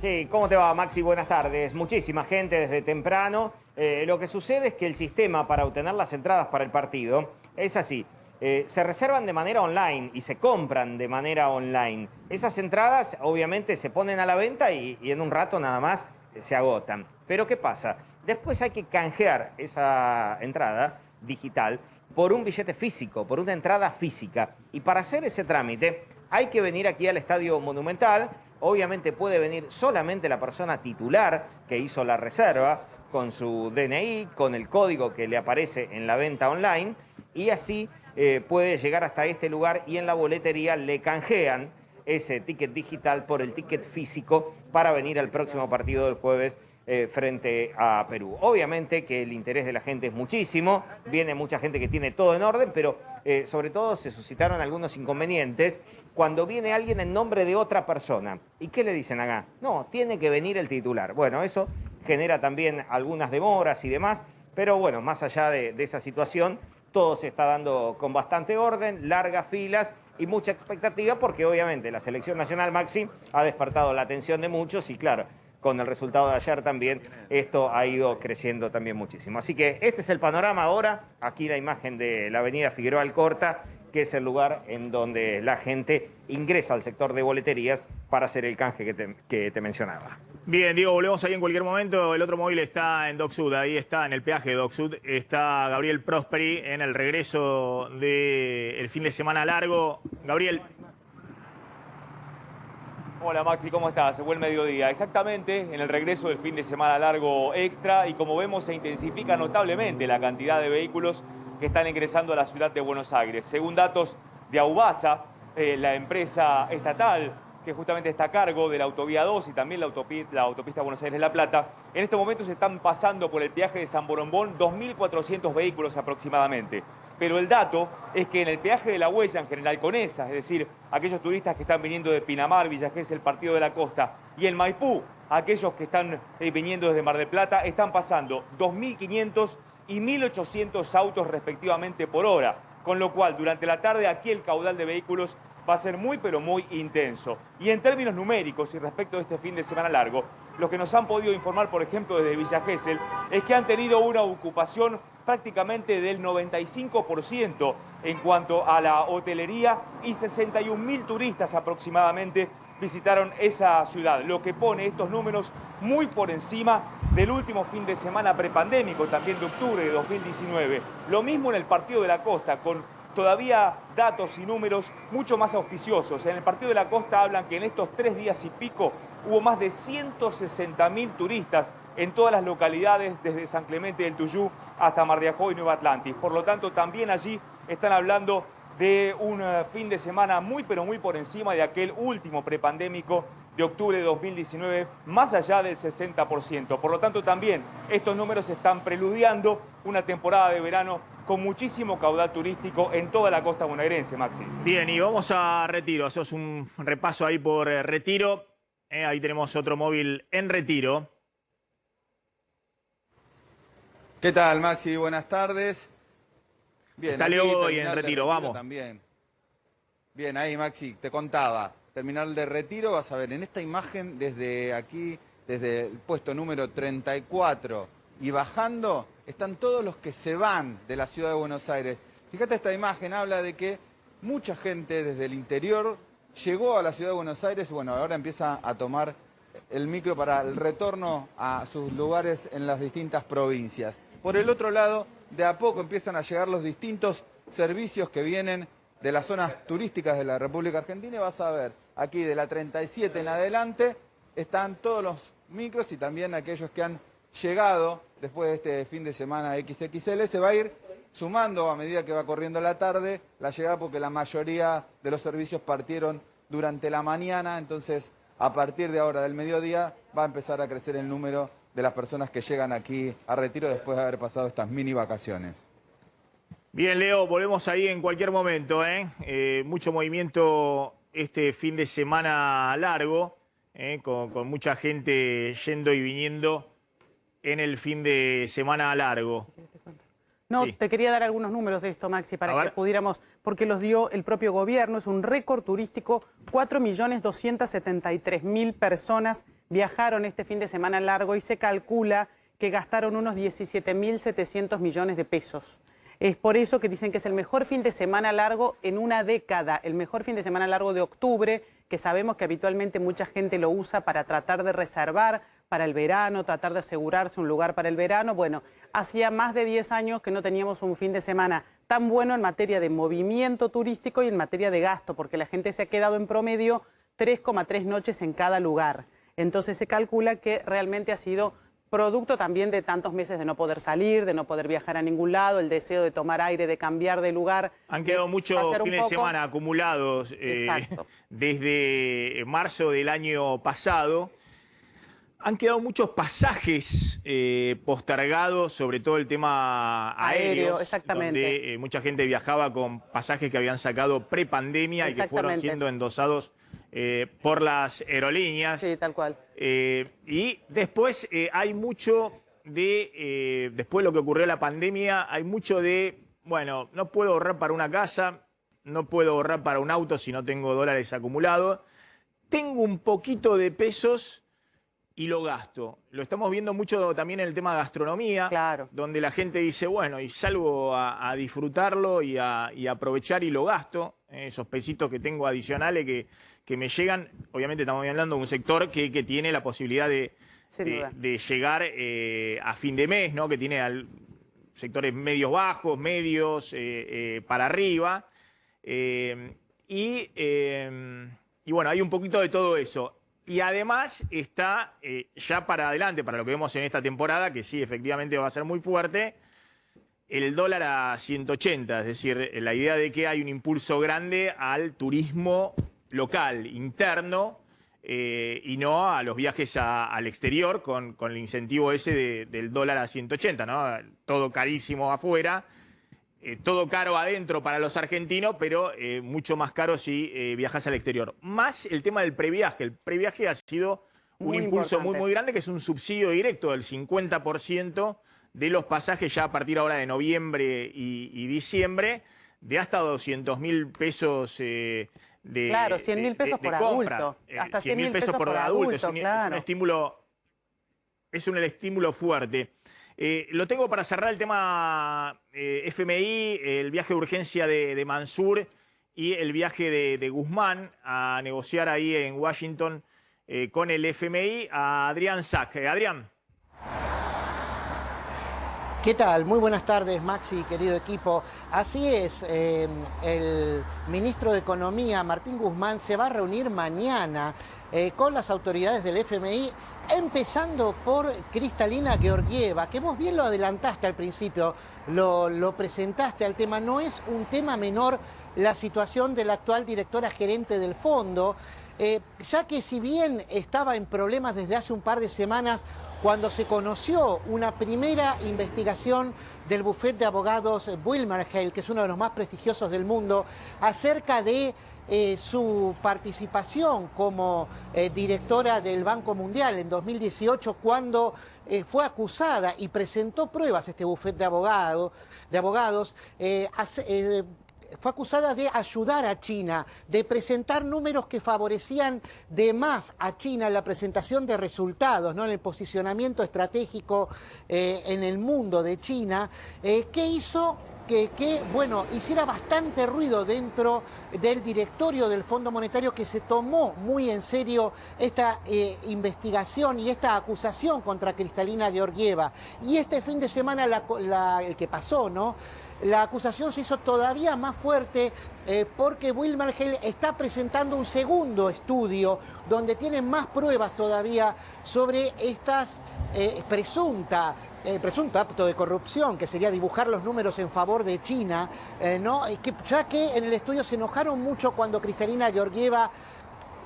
Speaker 5: Sí, ¿cómo te va, Maxi? Buenas tardes. Muchísima gente desde temprano. Lo que sucede es que el sistema para obtener las entradas para el partido es así. Se reservan de manera online y se compran de manera online. Esas entradas obviamente se ponen a la venta y en un rato nada más se agotan. Pero ¿qué pasa? Después hay que canjear esa entrada digital por un billete físico, por una entrada física. Y para hacer ese trámite hay que venir aquí al Estadio Monumental. Obviamente puede venir solamente la persona titular que hizo la reserva con su DNI, con el código que le aparece en la venta online, y así puede llegar hasta este lugar y en la boletería le canjean ese ticket digital por el ticket físico para venir al próximo partido del jueves frente a Perú. Obviamente que el interés de la gente es muchísimo, viene mucha gente que tiene todo en orden, pero sobre todo se suscitaron algunos inconvenientes cuando viene alguien en nombre de otra persona. ¿Y qué le dicen acá? No, tiene que venir el titular. Bueno, eso genera también algunas demoras y demás, pero bueno, más allá de esa situación, todo se está dando con bastante orden, largas filas y mucha expectativa, porque obviamente la selección nacional, Maxi, ha despertado la atención de muchos y claro, con el resultado de ayer también, esto ha ido creciendo también muchísimo. Así que este es el panorama ahora, aquí la imagen de la avenida Figueroa Alcorta, que es el lugar en donde la gente ingresa al sector de boleterías para hacer el canje que te mencionaba.
Speaker 1: Bien, Diego, volvemos ahí en cualquier momento. El otro móvil está en Dock Sud, ahí está, en el peaje de Dock Sud. Está Gabriel Prosperi en el regreso del fin de semana largo. Gabriel.
Speaker 6: Hola Maxi, ¿cómo estás? Buen mediodía. Exactamente, en el regreso del fin de semana largo extra, y como vemos se intensifica notablemente la cantidad de vehículos que están ingresando a la ciudad de Buenos Aires. Según datos de Aubasa, la empresa estatal que justamente está a cargo de la autovía 2 y también la autopista Buenos Aires-La Plata, en estos momentos están pasando por el peaje de San Borombón 2.400 vehículos aproximadamente. Pero el dato es que en el peaje de La Huella, en General Conesa, es decir, aquellos turistas que están viniendo de Pinamar, Villa Gesell, Partido de la Costa, y en Maipú, aquellos que están viniendo desde Mar del Plata, están pasando 2.500 y 1.800 autos respectivamente por hora, con lo cual durante la tarde aquí el caudal de vehículos va a ser muy pero muy intenso. Y en términos numéricos y respecto de este fin de semana largo, lo que nos han podido informar, por ejemplo, desde Villa Gesell, es que han tenido una ocupación prácticamente del 95% en cuanto a la hotelería y 61.000 turistas aproximadamente visitaron esa ciudad, lo que pone estos números muy por encima del último fin de semana prepandémico, también de octubre de 2019. Lo mismo en el Partido de la Costa, con todavía datos y números mucho más auspiciosos. En el Partido de la Costa hablan que en estos 3 días y pico hubo más de 160.000 turistas en todas las localidades, desde San Clemente del Tuyú hasta Mar de Ajó y Nueva Atlantis. Por lo tanto, también allí están hablando de un fin de semana muy pero muy por encima de aquel último prepandémico de octubre de 2019, más allá del 60%. Por lo tanto, también estos números están preludiando una temporada de verano con muchísimo caudal turístico en toda la costa bonaerense, Maxi.
Speaker 1: Bien, y vamos a Retiro. Hacemos un repaso ahí por Retiro. Ahí tenemos otro móvil en Retiro.
Speaker 7: ¿Qué tal, Maxi? Buenas tardes. Bien,
Speaker 1: está Leo Godoy en Retiro, vamos.
Speaker 7: También. Bien, ahí, Maxi, te contaba. Terminal de Retiro, vas a ver en esta imagen desde aquí, desde el puesto número 34 y bajando, están todos los que se van de la ciudad de Buenos Aires. Fíjate, esta imagen habla de que mucha gente desde el interior llegó a la ciudad de Buenos Aires y bueno, ahora empieza a tomar el micro para el retorno a sus lugares en las distintas provincias. Por el otro lado, de a poco empiezan a llegar los distintos servicios que vienen de las zonas turísticas de la República Argentina y vas a ver, aquí de la 37 en adelante están todos los micros y también aquellos que han llegado después de este fin de semana XXL. Se va a ir sumando a medida que va corriendo la tarde la llegada porque la mayoría de los servicios partieron durante la mañana, entonces a partir de ahora del mediodía va a empezar a crecer el número de las personas que llegan aquí a Retiro después de haber pasado estas mini vacaciones.
Speaker 1: Bien, Leo, volvemos ahí en cualquier momento. Mucho movimiento este fin de semana largo, con mucha gente yendo y viniendo en el fin de semana largo.
Speaker 2: No,
Speaker 1: Sí.
Speaker 2: te quería dar algunos números de esto, Maxi, para que pudiéramos, porque los dio el propio gobierno. Es un récord turístico, 4.273.000 personas viajaron este fin de semana largo y se calcula que gastaron unos 17.700 millones de pesos. Es por eso que dicen que es el mejor fin de semana largo en una década, el mejor fin de semana largo de octubre, que sabemos que habitualmente mucha gente lo usa para tratar de reservar para el verano, tratar de asegurarse un lugar para el verano. Bueno, hacía más de 10 años que no teníamos un fin de semana tan bueno en materia de movimiento turístico y en materia de gasto, porque la gente se ha quedado en promedio 3,3 noches en cada lugar. Entonces se calcula que realmente ha sido producto también de tantos meses de no poder salir, de no poder viajar a ningún lado, el deseo de tomar aire, de cambiar de lugar.
Speaker 1: Han quedado muchos fines de semana acumulados desde marzo del año pasado. Han quedado muchos pasajes postergados, sobre todo el tema aéreo,
Speaker 2: exactamente.
Speaker 1: Donde mucha gente viajaba con pasajes que habían sacado prepandemia y que fueron siendo endosados por las aerolíneas.
Speaker 2: Sí, tal cual.
Speaker 1: Y después hay mucho de, después de lo que ocurrió en la pandemia, hay mucho de, bueno, no puedo ahorrar para una casa, no puedo ahorrar para un auto si no tengo dólares acumulados, tengo un poquito de pesos y lo gasto. Lo estamos viendo mucho también en el tema de gastronomía,
Speaker 2: claro,
Speaker 1: donde la gente dice, bueno, y salgo a disfrutarlo y a aprovechar y lo gasto, esos pesitos que tengo adicionales que me llegan. Obviamente estamos hablando de un sector que tiene la posibilidad de llegar a fin de mes, ¿no? Que tiene sectores medios bajos, medios para arriba. Y bueno, hay un poquito de todo eso. Y además está ya para adelante, para lo que vemos en esta temporada, que sí, efectivamente va a ser muy fuerte, el dólar a 180. Es decir, la idea de que hay un impulso grande al turismo local, interno, y no a los viajes al exterior con el incentivo ese del dólar a 180, ¿no? Todo carísimo afuera. Todo caro adentro para los argentinos, pero mucho más caro si viajas al exterior. Más el tema del previaje. El previaje ha sido un impulso muy grande, que es un subsidio directo del 50% de los pasajes ya a partir ahora de noviembre y diciembre, de hasta 200.000 pesos
Speaker 2: claro, 100.000 pesos por adulto. Hasta 100.000 pesos por adulto,
Speaker 1: es un estímulo, es un estímulo fuerte. Lo tengo para cerrar el tema FMI, el viaje de urgencia de Mansur y el viaje de Guzmán a negociar ahí en Washington con el FMI, a Adrián Sack. Adrián.
Speaker 8: ¿Qué tal? Muy buenas tardes, Maxi, querido equipo. Así es, el ministro de Economía, Martín Guzmán, se va a reunir mañana con las autoridades del FMI, empezando por Kristalina Georgieva, que vos bien lo adelantaste al principio, lo presentaste al tema. No es un tema menor la situación de la actual directora gerente del fondo. ya que si bien estaba en problemas desde hace un par de semanas, cuando se conoció una primera investigación del bufete de abogados WilmerHale, que es uno de los más prestigiosos del mundo, acerca de su participación como directora del Banco Mundial en 2018, cuando fue acusada y presentó pruebas este bufete de abogados, fue acusada de ayudar a China, de presentar números que favorecían de más a China en la presentación de resultados, ¿no? En el posicionamiento estratégico en el mundo de China, que hizo que hiciera bastante ruido dentro del directorio del Fondo Monetario, que se tomó muy en serio esta investigación y esta acusación contra Kristalina Georgieva. Y este fin de semana, el que pasó, ¿no? La acusación se hizo todavía más fuerte porque WilmerHale está presentando un segundo estudio donde tiene más pruebas todavía sobre estas presunto acto de corrupción, que sería dibujar los números en favor de China, ¿no? Ya que en el estudio se enojaron mucho cuando Kristalina Georgieva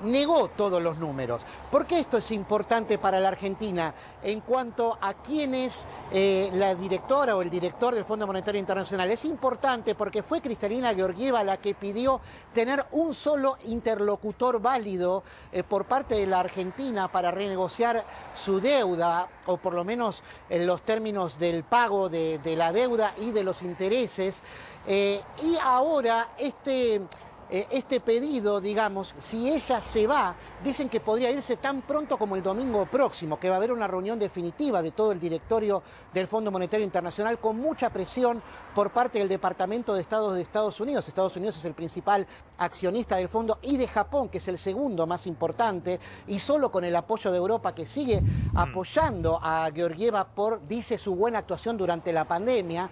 Speaker 8: negó todos los números. ¿Por qué esto es importante para la Argentina? En cuanto a quién es la directora o el director del Fondo Monetario Internacional, es importante porque fue Kristalina Georgieva la que pidió tener un solo interlocutor válido por parte de la Argentina para renegociar su deuda, o por lo menos en los términos del pago de la deuda y de los intereses. Y ahora este pedido, digamos, si ella se va, dicen que podría irse tan pronto como el domingo próximo, que va a haber una reunión definitiva de todo el directorio del Fondo Monetario Internacional, con mucha presión por parte del Departamento de Estado de Estados Unidos. Estados Unidos es el principal accionista del fondo, y de Japón, que es el segundo más importante, y solo con el apoyo de Europa, que sigue apoyando a Georgieva dice, su buena actuación durante la pandemia.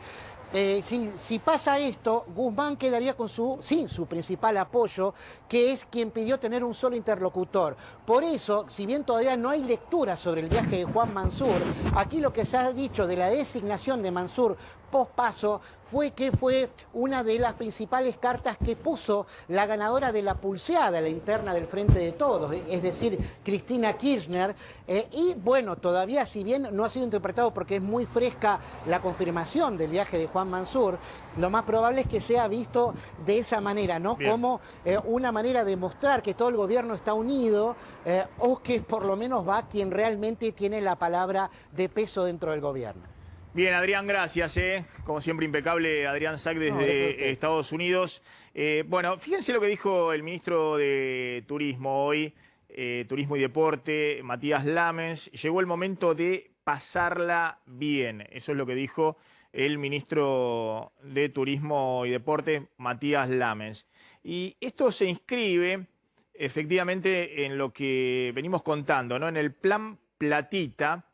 Speaker 8: Si pasa esto, Guzmán quedaría sin su principal apoyo, que es quien pidió tener un solo interlocutor. Por eso, si bien todavía no hay lectura sobre el viaje de Juan Mansur, aquí lo que se ha dicho de la designación de Mansur pospaso fue que fue una de las principales cartas que puso la ganadora de la pulseada, la interna del Frente de Todos, es decir, Cristina Kirchner. Y bueno, todavía, si bien no ha sido interpretado porque es muy fresca la confirmación del viaje de Juan Mansur, lo más probable es que sea visto de esa manera, ¿no? Bien. Como una manera de mostrar que todo el gobierno está unido, o que por lo menos va quien realmente tiene la palabra de peso dentro del gobierno.
Speaker 1: Bien, Adrián, gracias. Como siempre, impecable, Adrián Sack desde Estados Unidos. Bueno, fíjense lo que dijo el ministro de Turismo hoy, Turismo y Deporte, Matías Lamens. Llegó el momento de pasarla bien. Eso es lo que dijo el ministro de Turismo y Deporte, Matías Lamens. Y esto se inscribe efectivamente en lo que venimos contando, ¿no? En el plan Platita,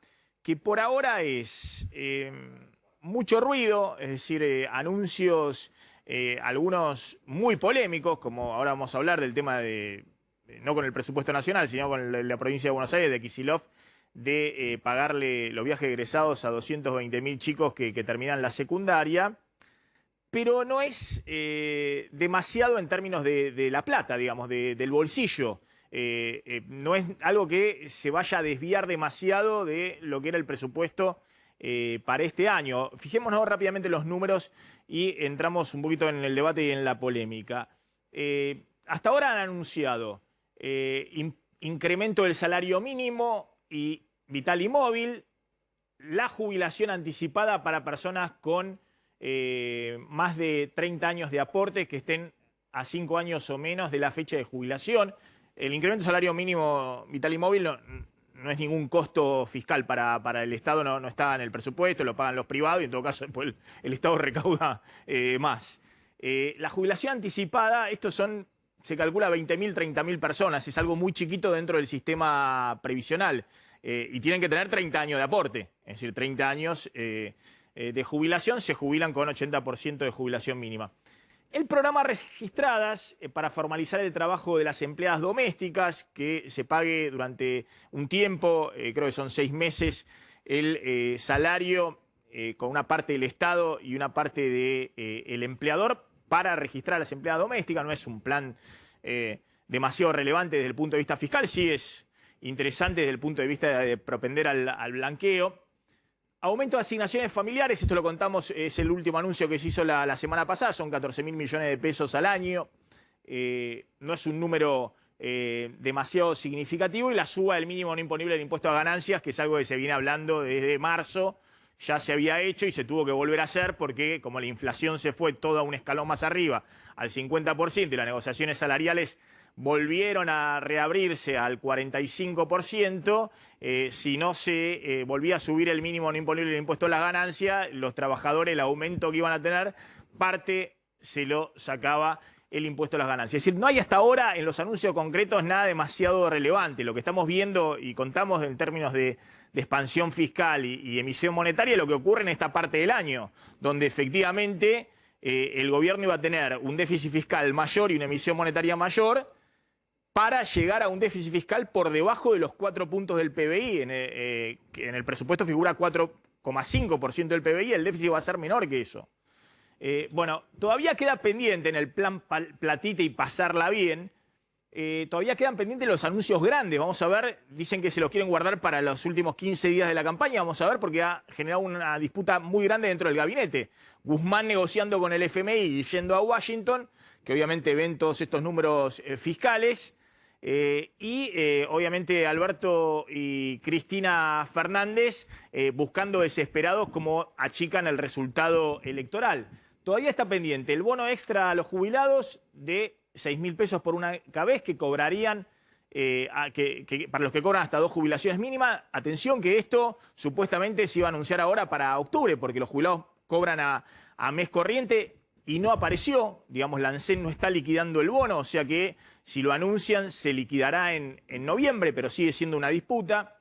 Speaker 1: que por ahora es mucho ruido, es decir, anuncios, algunos muy polémicos, como ahora vamos a hablar del tema no con el presupuesto nacional, sino con la provincia de Buenos Aires, de Kicillof, de pagarle los viajes egresados a 220.000 chicos que terminan la secundaria, pero no es demasiado en términos de la plata, digamos, del bolsillo. No es algo que se vaya a desviar demasiado de lo que era el presupuesto para este año. Fijémonos rápidamente en los números y entramos un poquito en el debate y en la polémica. Hasta ahora han anunciado incremento del salario mínimo y vital y móvil, la jubilación anticipada para personas con más de 30 años de aporte que estén a 5 años o menos de la fecha de jubilación. El incremento del salario mínimo vital y móvil no es ningún costo fiscal para el Estado, no está en el presupuesto, lo pagan los privados y en todo caso después el Estado recauda más. La jubilación anticipada, se calcula 20.000, 30.000 personas, es algo muy chiquito dentro del sistema previsional y tienen que tener 30 años de aporte, es decir, 30 años de jubilación, se jubilan con 80% de jubilación mínima. El programa Registradas, para formalizar el trabajo de las empleadas domésticas, que se pague durante un tiempo, creo que son 6 meses, el salario con una parte del Estado y una parte del empleador para registrar a las empleadas domésticas. No es un plan demasiado relevante desde el punto de vista fiscal, sí es interesante desde el punto de vista de propender al blanqueo. Aumento de asignaciones familiares, esto lo contamos, es el último anuncio que se hizo la semana pasada, son 14.000 millones de pesos al año. No es un número demasiado significativo, y la suba del mínimo no imponible del impuesto a ganancias, que es algo que se viene hablando desde marzo, ya se había hecho y se tuvo que volver a hacer porque como la inflación se fue todo a un escalón más arriba, al 50%, y las negociaciones salariales volvieron a reabrirse al 45%, si no se volvía a subir el mínimo no imponible del impuesto a las ganancias, los trabajadores, el aumento que iban a tener, parte se lo sacaba el impuesto a las ganancias. Es decir, no hay hasta ahora en los anuncios concretos nada demasiado relevante. Lo que estamos viendo y contamos en términos de expansión fiscal y emisión monetaria, lo que ocurre en esta parte del año, donde efectivamente el gobierno iba a tener un déficit fiscal mayor y una emisión monetaria mayor para llegar a un déficit fiscal por debajo de los 4 puntos del PBI. Que en el presupuesto figura 4,5% del PBI, el déficit va a ser menor que eso. Bueno, todavía queda pendiente en el plan platita y pasarla bien, todavía quedan pendientes los anuncios grandes. Vamos a ver, dicen que se los quieren guardar para los últimos 15 días de la campaña, vamos a ver, porque ha generado una disputa muy grande dentro del gabinete. Guzmán negociando con el FMI y yendo a Washington, que obviamente ven todos estos números fiscales, obviamente Alberto y Cristina Fernández buscando desesperados cómo achican el resultado electoral. Todavía está pendiente el bono extra a los jubilados de 6.000 pesos por una vez que cobrarían, para los que cobran hasta 2 jubilaciones mínimas. Atención que esto supuestamente se iba a anunciar ahora para octubre, porque los jubilados cobran a mes corriente y no apareció. Digamos, la ANSES no está liquidando el bono, o sea que si lo anuncian se liquidará en noviembre, pero sigue siendo una disputa.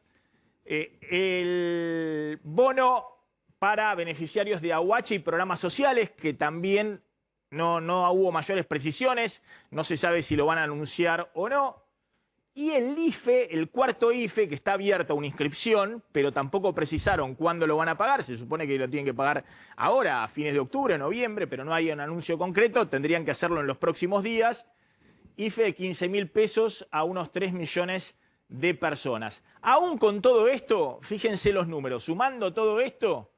Speaker 1: El bono para beneficiarios de AUH y programas sociales, que también no hubo mayores precisiones, no se sabe si lo van a anunciar o no. Y el IFE, el cuarto IFE, que está abierta una inscripción, pero tampoco precisaron cuándo lo van a pagar. Se supone que lo tienen que pagar ahora, a fines de octubre, noviembre, pero no hay un anuncio concreto, tendrían que hacerlo en los próximos días. IFE de 15.000 pesos a unos 3 millones de personas. Aún con todo esto, fíjense los números, sumando todo esto,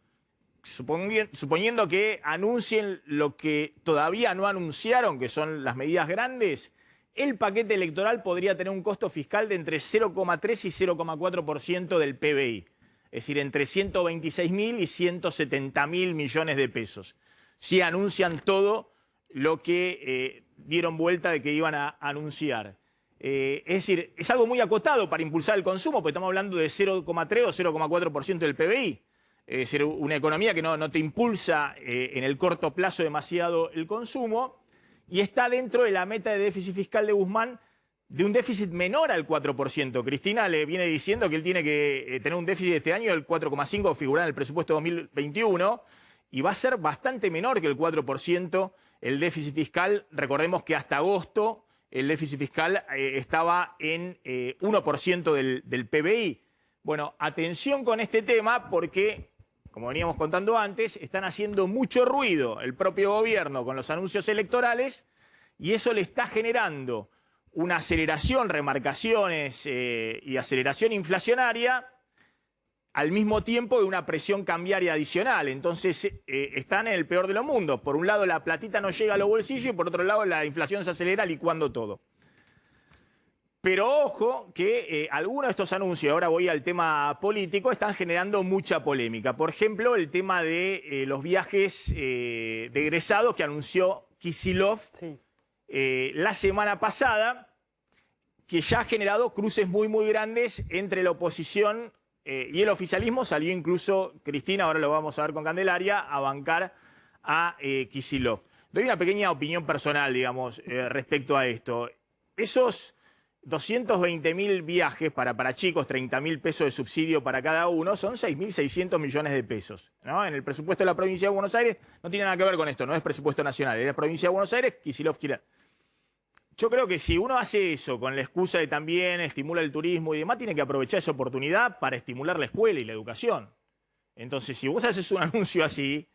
Speaker 1: suponiendo que anuncien lo que todavía no anunciaron, que son las medidas grandes, el paquete electoral podría tener un costo fiscal de entre 0,3 y 0,4% del PBI. Es decir, entre 126.000 y 170.000 millones de pesos. Si anuncian todo lo que dieron vuelta de que iban a anunciar. Es decir, es algo muy acotado para impulsar el consumo, porque estamos hablando de 0,3 o 0,4% del PBI. Es decir, una economía que no te impulsa en el corto plazo demasiado el consumo, y está dentro de la meta de déficit fiscal de Guzmán de un déficit menor al 4%. Cristina le viene diciendo que él tiene que tener un déficit este año del 4,5%, figurado en el presupuesto 2021, y va a ser bastante menor que el 4% el déficit fiscal. Recordemos que hasta agosto el déficit fiscal estaba en 1% del PBI. Bueno, atención con este tema porque, como veníamos contando antes, están haciendo mucho ruido el propio gobierno con los anuncios electorales y eso le está generando una aceleración, remarcaciones y aceleración inflacionaria al mismo tiempo de una presión cambiaria adicional. Entonces están en el peor de los mundos. Por un lado la platita no llega a los bolsillos y por otro lado la inflación se acelera licuando todo. Pero ojo que algunos de estos anuncios, ahora voy al tema político, están generando mucha polémica. Por ejemplo, el tema de los viajes de egresados que anunció Kicillof la semana pasada, que ya ha generado cruces muy, muy grandes entre la oposición y el oficialismo. Salió incluso Cristina, ahora lo vamos a ver con Candelaria, a bancar a Kicillof. Doy una pequeña opinión personal, digamos, respecto a esto. Esos 220.000 viajes para chicos, 30.000 pesos de subsidio para cada uno, son 6.600 millones de pesos, ¿no? En el presupuesto de la provincia de Buenos Aires no tiene nada que ver con esto, no es presupuesto nacional, es la provincia de Buenos Aires, Kicillof quiere. Yo creo que si uno hace eso con la excusa de también estimula el turismo y demás, tiene que aprovechar esa oportunidad para estimular la escuela y la educación. Entonces, si vos haces un anuncio así,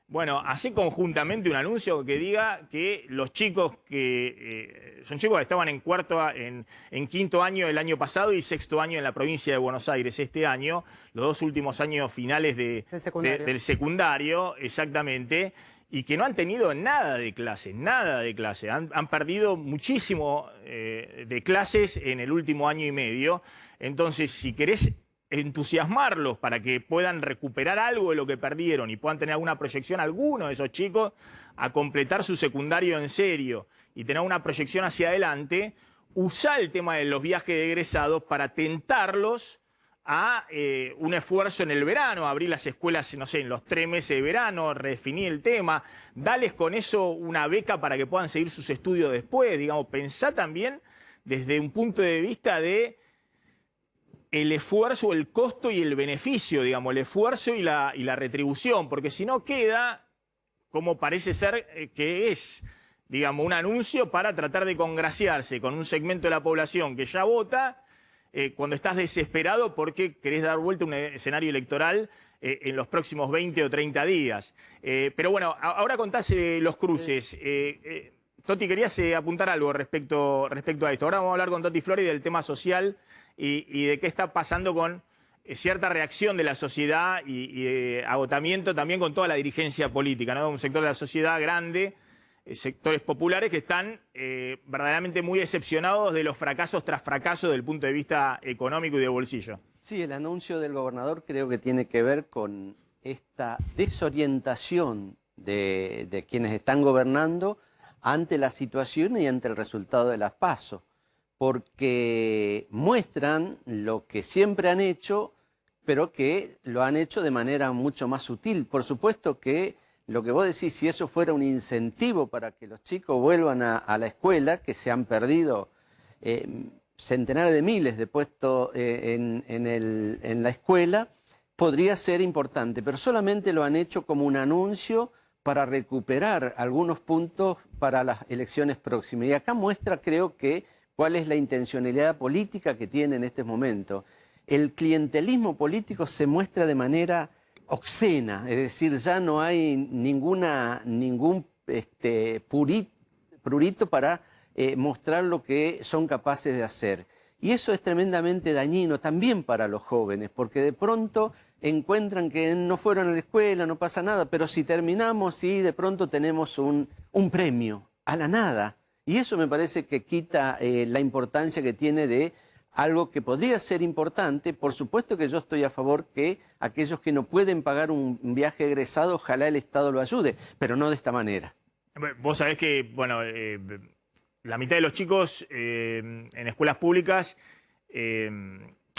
Speaker 1: Bueno, hace conjuntamente un anuncio que diga que los chicos que son chicos que estaban en quinto año el año pasado y sexto año en la provincia de Buenos Aires este año, los dos últimos años finales del secundario, exactamente, y que no han tenido nada de clase, nada de clase. Han perdido muchísimo de clases en el último año y medio. Entonces, si querés entusiasmarlos para que puedan recuperar algo de lo que perdieron y puedan tener alguna proyección, algunos de esos chicos, a completar su secundario en serio y tener una proyección hacia adelante, usá el tema de los viajes de egresados para tentarlos a un esfuerzo en el verano, abrir las escuelas, no sé, en los 3 meses de verano, redefinir el tema, dales con eso una beca para que puedan seguir sus estudios después, digamos, pensá también desde un punto de vista de el esfuerzo, el costo y el beneficio, digamos, el esfuerzo y la retribución, porque si no queda, como parece ser que es, digamos, un anuncio para tratar de congraciarse con un segmento de la población que ya vota, cuando estás desesperado porque querés dar vuelta a un escenario electoral en los próximos 20 o 30 días. Pero bueno, ahora contás los cruces. Toti, querías apuntar algo respecto a esto. Ahora vamos a hablar con Toti Flori del tema social y de qué está pasando con cierta reacción de la sociedad y agotamiento también con toda la dirigencia política, ¿no? Un sector de la sociedad grande, sectores populares que están verdaderamente muy decepcionados de los fracasos tras fracasos desde el punto de vista económico y de bolsillo.
Speaker 9: Sí, el anuncio del gobernador creo que tiene que ver con esta desorientación de quienes están gobernando ante la situación y ante el resultado de las PASO, porque muestran lo que siempre han hecho, pero que lo han hecho de manera mucho más sutil. Por supuesto que lo que vos decís, si eso fuera un incentivo para que los chicos vuelvan a la escuela, que se han perdido centenares de miles de puestos en la escuela, podría ser importante, pero solamente lo han hecho como un anuncio para recuperar algunos puntos para las elecciones próximas. Y acá muestra, creo que, cuál es la intencionalidad política que tiene en este momento. El clientelismo político se muestra de manera obscena, es decir, ya no hay ningún prurito para mostrar lo que son capaces de hacer. Y eso es tremendamente dañino también para los jóvenes, porque de pronto encuentran que no fueron a la escuela, no pasa nada, pero si terminamos y de pronto tenemos un premio a la nada. Y eso me parece que quita la importancia que tiene de algo que podría ser importante. Por supuesto que yo estoy a favor que aquellos que no pueden pagar un viaje egresado, ojalá el Estado lo ayude, pero no de esta manera.
Speaker 1: Vos sabés que, bueno, la mitad de los chicos en escuelas públicas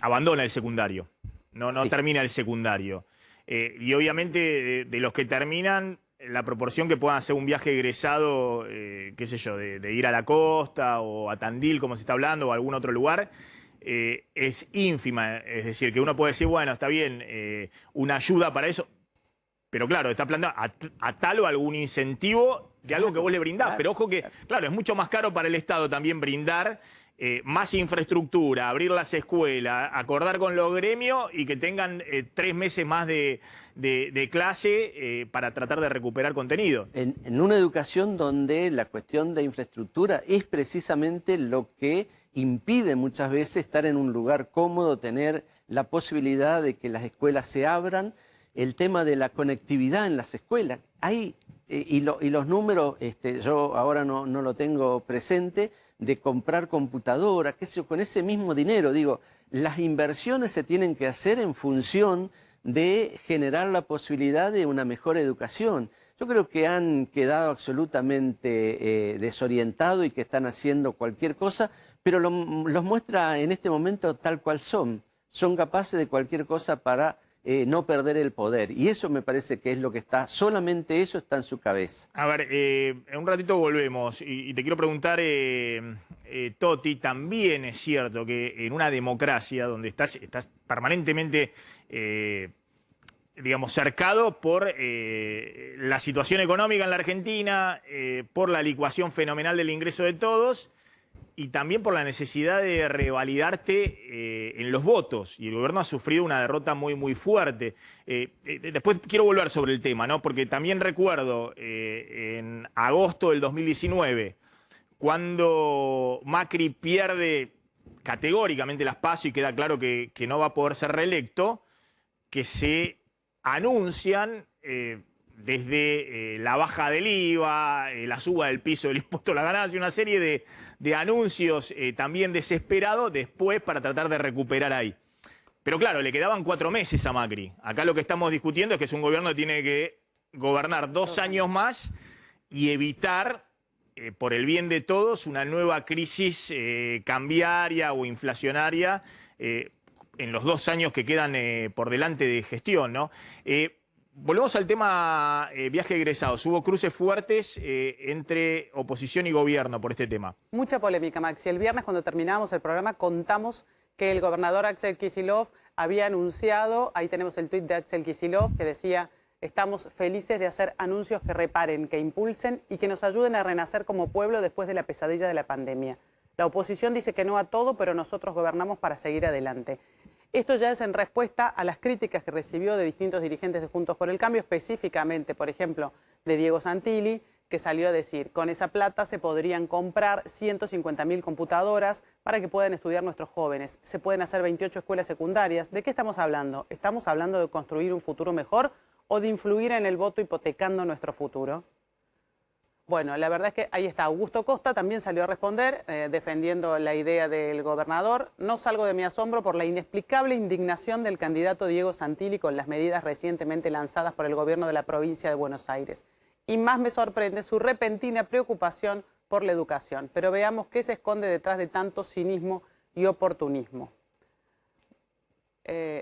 Speaker 1: abandona el secundario, no sí. Termina el secundario. Y obviamente de los que terminan, la proporción que puedan hacer un viaje egresado, qué sé yo, de ir a la costa o a Tandil, como se está hablando, o a algún otro lugar, es ínfima. Es decir, que uno puede decir, bueno, está bien, una ayuda para eso, pero claro, está planteado a tal o algún incentivo de algo que vos le brindás. Pero ojo que, claro, es mucho más caro para el Estado también brindar más infraestructura, abrir las escuelas, acordar con los gremios y que tengan 3 meses más de clase para tratar de recuperar contenido.
Speaker 9: En una educación donde la cuestión de infraestructura es precisamente lo que impide muchas veces estar en un lugar cómodo, tener la posibilidad de que las escuelas se abran, el tema de la conectividad en las escuelas. Hay, y los números, yo ahora no lo tengo presente, de comprar computadoras, qué sé yo, con ese mismo dinero. Digo, las inversiones se tienen que hacer en función de generar la posibilidad de una mejor educación. Yo creo que han quedado absolutamente desorientados y que están haciendo cualquier cosa, pero los muestra en este momento tal cual son. Son capaces de cualquier cosa para no perder el poder. Y eso me parece que es lo que está, solamente eso está en su cabeza.
Speaker 1: A ver, en un ratito volvemos y te quiero preguntar, Toti, también es cierto que en una democracia donde estás permanentemente, digamos, cercado por la situación económica en la Argentina, por la licuación fenomenal del ingreso de todos, y también por la necesidad de revalidarte en los votos. Y el gobierno ha sufrido una derrota muy fuerte. Después quiero volver sobre el tema, ¿no? Porque también recuerdo en agosto del 2019, cuando Macri pierde categóricamente las PASO y queda claro que no va a poder ser reelecto, que se anuncian desde la baja del IVA, la suba del piso del impuesto a la ganancia, una serie de anuncios también desesperados después para tratar de recuperar ahí. Pero claro, le quedaban 4 meses a Macri. Acá lo que estamos discutiendo es que es un gobierno que tiene que gobernar 2 años más y evitar, por el bien de todos, una nueva crisis cambiaria o inflacionaria en los 2 años que quedan por delante de gestión, ¿no? Volvemos al tema viaje de egresados. Hubo cruces fuertes entre oposición y gobierno por este tema.
Speaker 2: Mucha polémica, Maxi. El viernes, cuando terminábamos el programa, contamos que el gobernador Axel Kicillof había anunciado, ahí tenemos el tuit de Axel Kicillof, que decía: estamos felices de hacer anuncios que reparen, que impulsen y que nos ayuden a renacer como pueblo después de la pesadilla de la pandemia. La oposición dice que no a todo, pero nosotros gobernamos para seguir adelante. Esto ya es en respuesta a las críticas que recibió de distintos dirigentes de Juntos por el Cambio, específicamente, por ejemplo, de Diego Santilli, que salió a decir: con esa plata se podrían comprar 150.000 computadoras para que puedan estudiar nuestros jóvenes. Se pueden hacer 28 escuelas secundarias. ¿De qué estamos hablando? ¿Estamos hablando de construir un futuro mejor o de influir en el voto hipotecando nuestro futuro? Bueno, la verdad es que ahí está. Augusto Costa también salió a responder, defendiendo la idea del gobernador. No salgo de mi asombro por la inexplicable indignación del candidato Diego Santilli con las medidas recientemente lanzadas por el gobierno de la provincia de Buenos Aires. Y más me sorprende su repentina preocupación por la educación. Pero veamos qué se esconde detrás de tanto cinismo y oportunismo.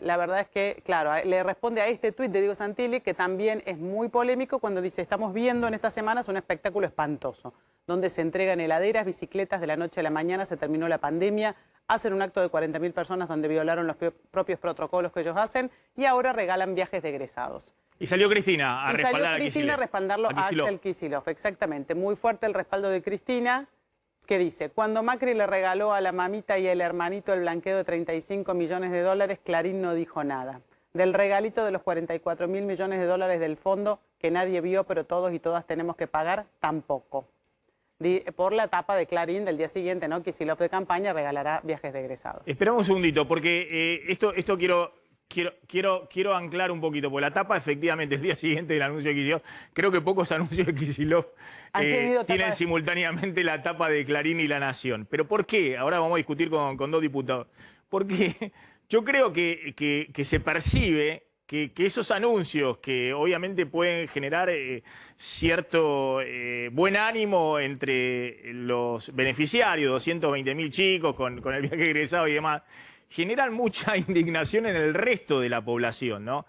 Speaker 2: La verdad es que, claro, le responde a este tuit de Diego Santilli, que también es muy polémico, cuando dice: estamos viendo en estas semanas un espectáculo espantoso, donde se entregan heladeras, bicicletas de la noche a la mañana, se terminó la pandemia, hacen un acto de 40.000 personas donde violaron los propios protocolos que ellos hacen y ahora regalan viajes de egresados.
Speaker 1: Y salió Cristina a respaldar a
Speaker 2: Cristina a respaldarlo a Axel Kicillof, exactamente. Muy fuerte el respaldo de Cristina, que dice: cuando Macri le regaló a la mamita y el hermanito el blanqueo de 35 millones de dólares, Clarín no dijo nada. Del regalito de los 44.000 millones de dólares del fondo, que nadie vio, pero todos y todas tenemos que pagar, tampoco. Por la tapa de Clarín del día siguiente, ¿no? Kicillof de campaña regalará viajes de egresados.
Speaker 1: Esperamos un segundito, porque esto quiero anclar un poquito, porque la tapa, efectivamente, el día siguiente del anuncio de Kicillof, creo que pocos anuncios de Kicillof tienen simultáneamente la tapa de Clarín y La Nación. ¿Pero por qué? Ahora vamos a discutir con 2 diputados. Porque yo creo que se percibe que esos anuncios, que obviamente pueden generar cierto buen ánimo entre los beneficiarios, 220.000 chicos con el viaje egresado y demás, generan mucha indignación en el resto de la población, ¿no?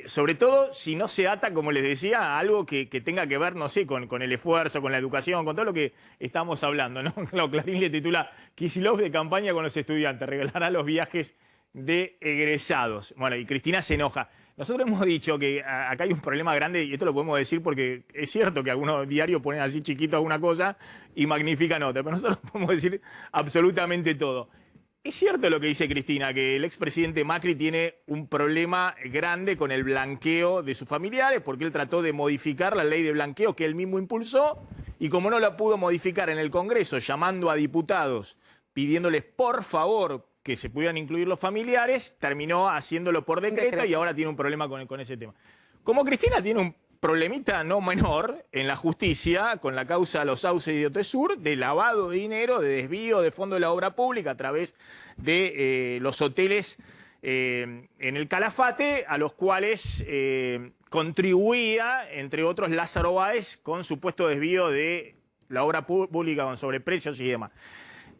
Speaker 1: Sobre todo si no se ata, como les decía, a algo que tenga que ver, no sé, con el esfuerzo, con la educación, con todo lo que estamos hablando, ¿no? Claro, Clarín le titula: Kicillof de campaña con los estudiantes, regalará los viajes de egresados. Bueno, y Cristina se enoja. Nosotros hemos dicho que acá hay un problema grande, y esto lo podemos decir porque es cierto que algunos diarios ponen así chiquito alguna cosa y magnifican otra, pero nosotros podemos decir absolutamente todo. Es cierto lo que dice Cristina, que el expresidente Macri tiene un problema grande con el blanqueo de sus familiares, porque él trató de modificar la ley de blanqueo que él mismo impulsó, y como no la pudo modificar en el Congreso, llamando a diputados, pidiéndoles por favor que se pudieran incluir los familiares, terminó haciéndolo por decreto y ahora tiene un problema con ese tema. Como Cristina tiene un problemita no menor en la justicia con la causa Los Sauces y Otesur, de lavado de dinero, de desvío de fondos de la obra pública a través de los hoteles en el Calafate, a los cuales contribuía, entre otros, Lázaro Báez, con supuesto desvío de la obra pública con sobreprecios y demás.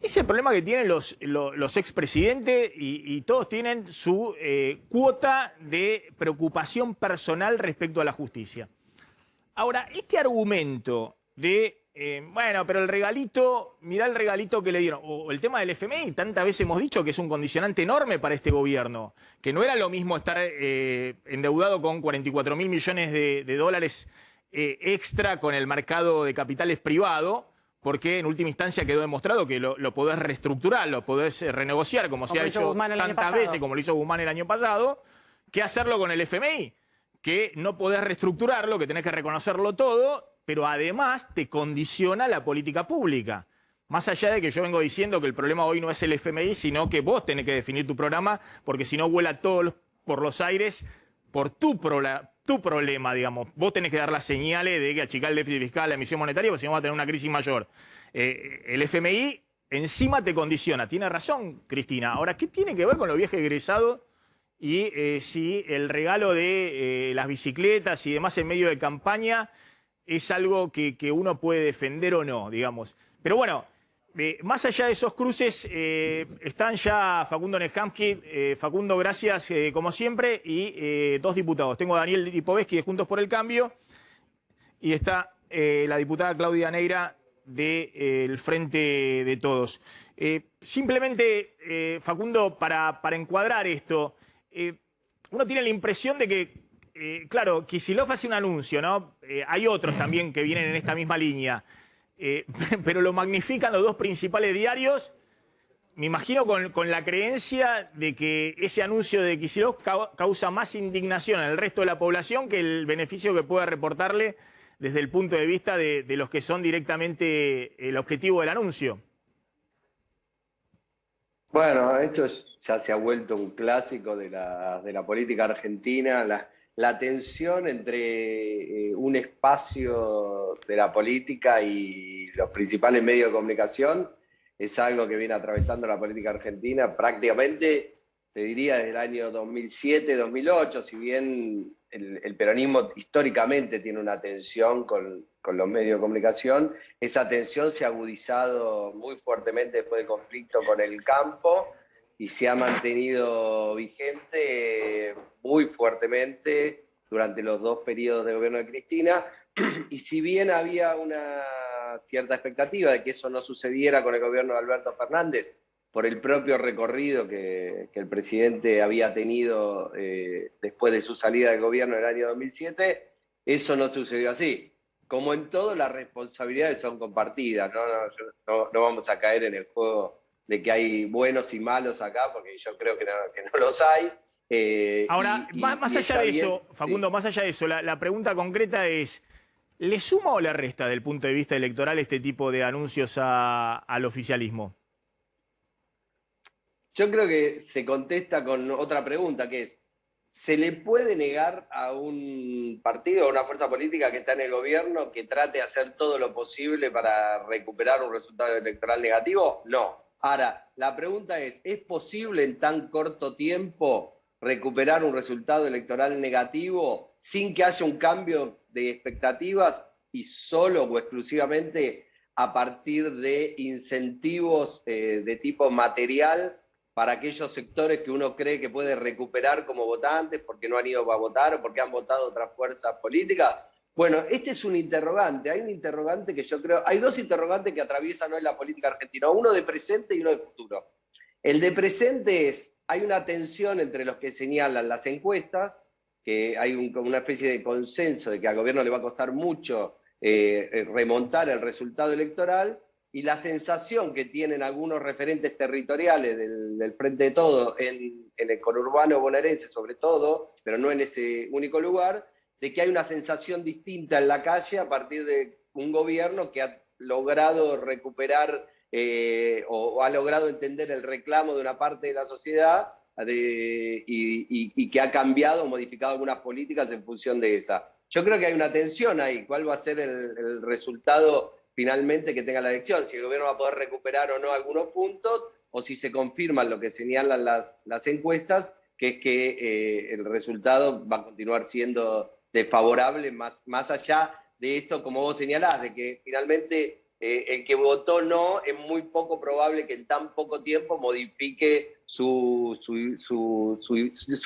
Speaker 1: Ese problema que tienen los expresidentes y todos tienen su cuota de preocupación personal respecto a la justicia. Ahora, este argumento de, bueno, pero el regalito, mirá el regalito que le dieron, o el tema del FMI, tantas veces hemos dicho que es un condicionante enorme para este gobierno, que no era lo mismo estar endeudado con 44.000 millones de dólares extra con el mercado de capitales privado, porque en última instancia quedó demostrado que lo podés reestructurar, lo podés renegociar, como se ha hecho tantas veces, como lo hizo Guzmán el año pasado, que hacerlo con el FMI, que no podés reestructurarlo, que tenés que reconocerlo todo, pero además te condiciona la política pública. Más allá de que yo vengo diciendo que el problema hoy no es el FMI, sino que vos tenés que definir tu programa, porque si no vuela todo por los aires por tu problema, digamos. Vos tenés que dar las señales de que achicar el déficit fiscal, la emisión monetaria, porque si no vas a tener una crisis mayor. El FMI encima te condiciona. Tiene razón, Cristina. Ahora, ¿qué tiene que ver con los viajes egresados y si el regalo de las bicicletas y demás en medio de campaña es algo que uno puede defender o no, digamos? Pero bueno, más allá de esos cruces, están ya Facundo Nehamsky. Facundo, gracias como siempre. Y dos diputados. Tengo a Daniel Lipovetsky de Juntos por el Cambio y está la diputada Claudia Neira del Frente de Todos. Simplemente, Facundo, para encuadrar esto, uno tiene la impresión de que, claro, Kicillof hace un anuncio, ¿no? Hay otros también que vienen en esta misma línea. Pero lo magnifican los dos principales diarios, me imagino con la creencia de que ese anuncio de Kicillof causa más indignación en el resto de la población que el beneficio que pueda reportarle desde el punto de vista de los que son directamente el objetivo del anuncio.
Speaker 10: Bueno, esto ya se ha vuelto un clásico de la política argentina, la tensión entre un espacio de la política y los principales medios de comunicación es algo que viene atravesando la política argentina prácticamente, te diría, desde el año 2007-2008, si bien el peronismo históricamente tiene una tensión con los medios de comunicación, esa tensión se ha agudizado muy fuertemente después del conflicto con el campo y se ha mantenido vigente muy fuertemente durante los dos periodos de gobierno de Cristina. Y si bien había una cierta expectativa de que eso no sucediera con el gobierno de Alberto Fernández, por el propio recorrido que el presidente había tenido después de su salida del gobierno en el año 2007, eso no sucedió así. Como en todo, las responsabilidades son compartidas, no vamos a caer en el juego de que hay buenos y malos acá, porque yo creo que no los hay.
Speaker 1: Ahora, más allá de eso, Facundo, sí. Más allá de eso, la pregunta concreta es, ¿le suma o le resta del punto de vista electoral este tipo de anuncios al oficialismo?
Speaker 10: Yo creo que se contesta con otra pregunta, que es, ¿se le puede negar a un partido o a una fuerza política que está en el gobierno que trate de hacer todo lo posible para recuperar un resultado electoral negativo? No. Ahora, la pregunta es posible en tan corto tiempo recuperar un resultado electoral negativo sin que haya un cambio de expectativas y solo o exclusivamente a partir de incentivos de tipo material para aquellos sectores que uno cree que puede recuperar como votantes porque no han ido a votar o porque han votado otras fuerzas políticas? Bueno, este es un interrogante. Hay un interrogante que yo creo... Hay dos interrogantes que atraviesan hoy la política argentina, uno de presente y uno de futuro. El de presente es, hay una tensión entre los que señalan las encuestas, que hay una especie de consenso de que al gobierno le va a costar mucho remontar el resultado electoral, y la sensación que tienen algunos referentes territoriales del Frente de Todos en el conurbano bonaerense sobre todo, pero no en ese único lugar, de que hay una sensación distinta en la calle a partir de un gobierno que ha logrado recuperar o ha logrado entender el reclamo de una parte de la sociedad y que ha cambiado o modificado algunas políticas en función de esa. Yo creo que hay una tensión ahí. ¿Cuál va a ser el resultado finalmente que tenga la elección? Si el gobierno va a poder recuperar o no algunos puntos, o si se confirman lo que señalan las encuestas, que es que el resultado va a continuar siendo desfavorable, más allá de esto, como vos señalás, de que finalmente el que votó no, es muy poco probable que en tan poco tiempo modifique su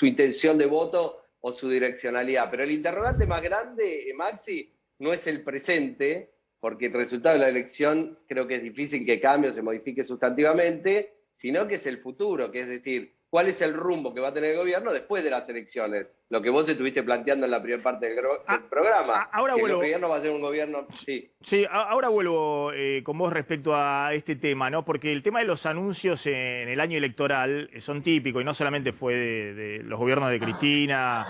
Speaker 10: intención de voto o su direccionalidad. Pero el interrogante más grande, Maxi, no es el presente, porque el resultado de la elección creo que es difícil que cambie o se modifique sustantivamente, sino que es el futuro, que es decir, cuál es el rumbo que va a tener el gobierno después de las elecciones. Lo que vos estuviste planteando en la primera parte del programa.
Speaker 1: Ahora
Speaker 10: que
Speaker 1: vuelvo.
Speaker 10: el gobierno va a ser un gobierno...
Speaker 1: Sí, ahora vuelvo con vos respecto a este tema, ¿no? Porque el tema de los anuncios en el año electoral son típicos, y no solamente fue de los gobiernos de Cristina,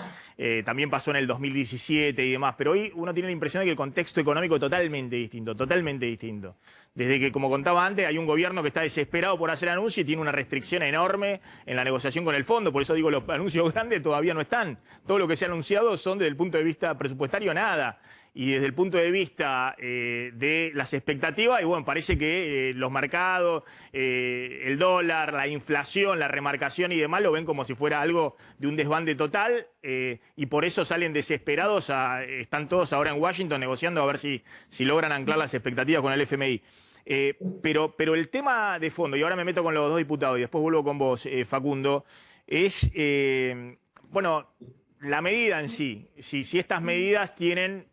Speaker 1: también pasó en el 2017 y demás, pero hoy uno tiene la impresión de que el contexto económico es totalmente distinto, totalmente distinto. Desde que, como contaba antes, hay un gobierno que está desesperado por hacer anuncios y tiene una restricción enorme en la negociación con el fondo, por eso digo, los anuncios grandes todavía no están. Todo lo que se ha anunciado son desde el punto de vista presupuestario nada. Y desde el punto de vista de las expectativas, y bueno, parece que los mercados, el dólar, la inflación, la remarcación y demás lo ven como si fuera algo de un desbande total, y por eso salen desesperados, están todos ahora en Washington negociando a ver si logran anclar las expectativas con el FMI. Pero el tema de fondo, y ahora me meto con los dos diputados y después vuelvo con vos, Facundo, es, bueno, la medida en sí, si estas medidas tienen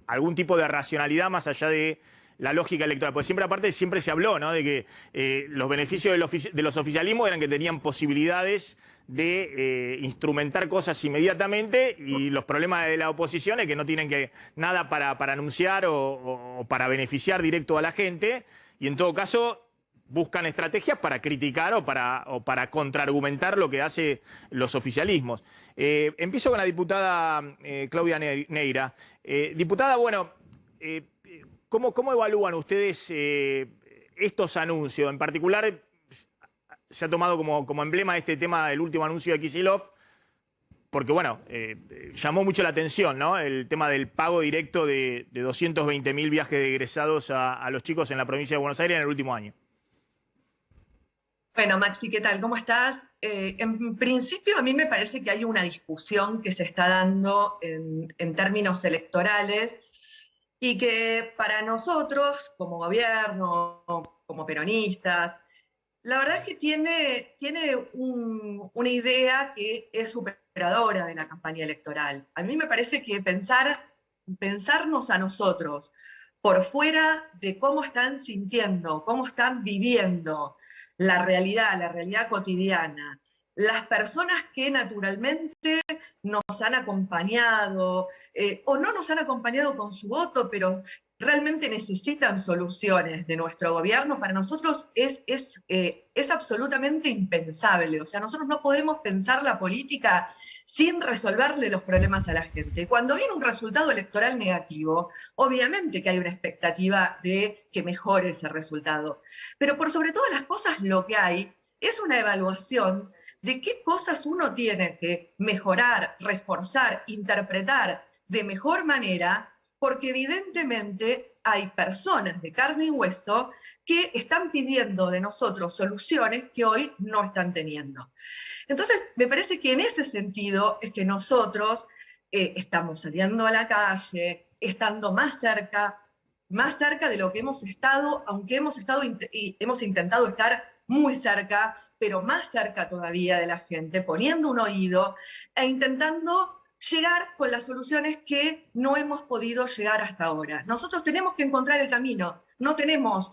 Speaker 1: algún tipo de racionalidad más allá de la lógica electoral. Porque siempre, aparte, siempre se habló, ¿no?, de que los beneficios de los oficialismos eran que tenían posibilidades de instrumentar cosas inmediatamente, y los problemas de la oposición es que no tienen nada para anunciar o para beneficiar directo a la gente, y en todo caso buscan estrategias para criticar o para contraargumentar lo que hacen los oficialismos. Empiezo con la diputada Claudia Neira. Diputada, bueno, ¿cómo evalúan ustedes estos anuncios? En particular, se ha tomado como emblema este tema del último anuncio de Kicillof, porque, bueno, llamó mucho la atención, ¿no?, el tema del pago directo de 220.000 viajes de egresados a los chicos en la provincia de Buenos Aires en el último año.
Speaker 11: Bueno, Maxi, ¿qué tal? ¿Cómo estás? En principio, a mí me parece que hay una discusión que se está dando en términos electorales, y que para nosotros, como gobierno, como peronistas, la verdad es que tiene una idea que es superadora de la campaña electoral. A mí me parece que pensarnos a nosotros por fuera de cómo están sintiendo, cómo están viviendo la realidad cotidiana, las personas que naturalmente nos han acompañado o no nos han acompañado con su voto, pero realmente necesitan soluciones de nuestro gobierno, para nosotros es absolutamente impensable. O sea, nosotros no podemos pensar la política sin resolverle los problemas a la gente. Cuando viene un resultado electoral negativo, obviamente que hay una expectativa de que mejore ese resultado. Pero por sobre todas las cosas, lo que hay es una evaluación de qué cosas uno tiene que mejorar, reforzar, interpretar de mejor manera, porque evidentemente hay personas de carne y hueso que están pidiendo de nosotros soluciones que hoy no están teniendo. Entonces, me parece que en ese sentido es que nosotros estamos saliendo a la calle, estando más cerca de lo que hemos estado, aunque hemos intentado estar muy cerca, pero más cerca todavía de la gente, poniendo un oído e intentando llegar con las soluciones que no hemos podido llegar hasta ahora. Nosotros tenemos que encontrar el camino. No tenemos,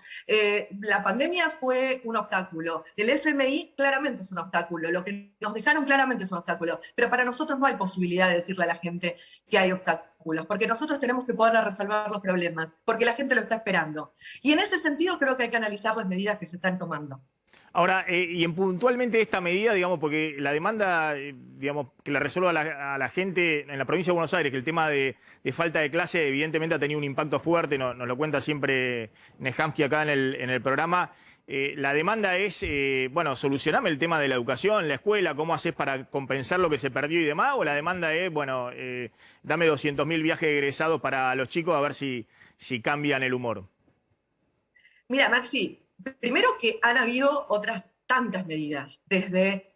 Speaker 11: la pandemia fue un obstáculo, el FMI claramente es un obstáculo, lo que nos dejaron claramente es un obstáculo, pero para nosotros no hay posibilidad de decirle a la gente que hay obstáculos, porque nosotros tenemos que poder resolver los problemas, porque la gente lo está esperando. Y en ese sentido creo que hay que analizar las medidas que se están tomando.
Speaker 1: Ahora, y en puntualmente esta medida, digamos, porque la demanda, digamos, que la resuelva a la gente en la provincia de Buenos Aires, que el tema de falta de clase evidentemente ha tenido un impacto fuerte, nos lo cuenta siempre Nejamsky acá en el programa. La demanda es, bueno, solucioname el tema de la educación, la escuela, cómo haces para compensar lo que se perdió y demás, o la demanda es, bueno, dame 200.000 viajes egresados para los chicos a ver si cambian el humor.
Speaker 11: Mira, Maxi, primero que han habido otras tantas medidas, desde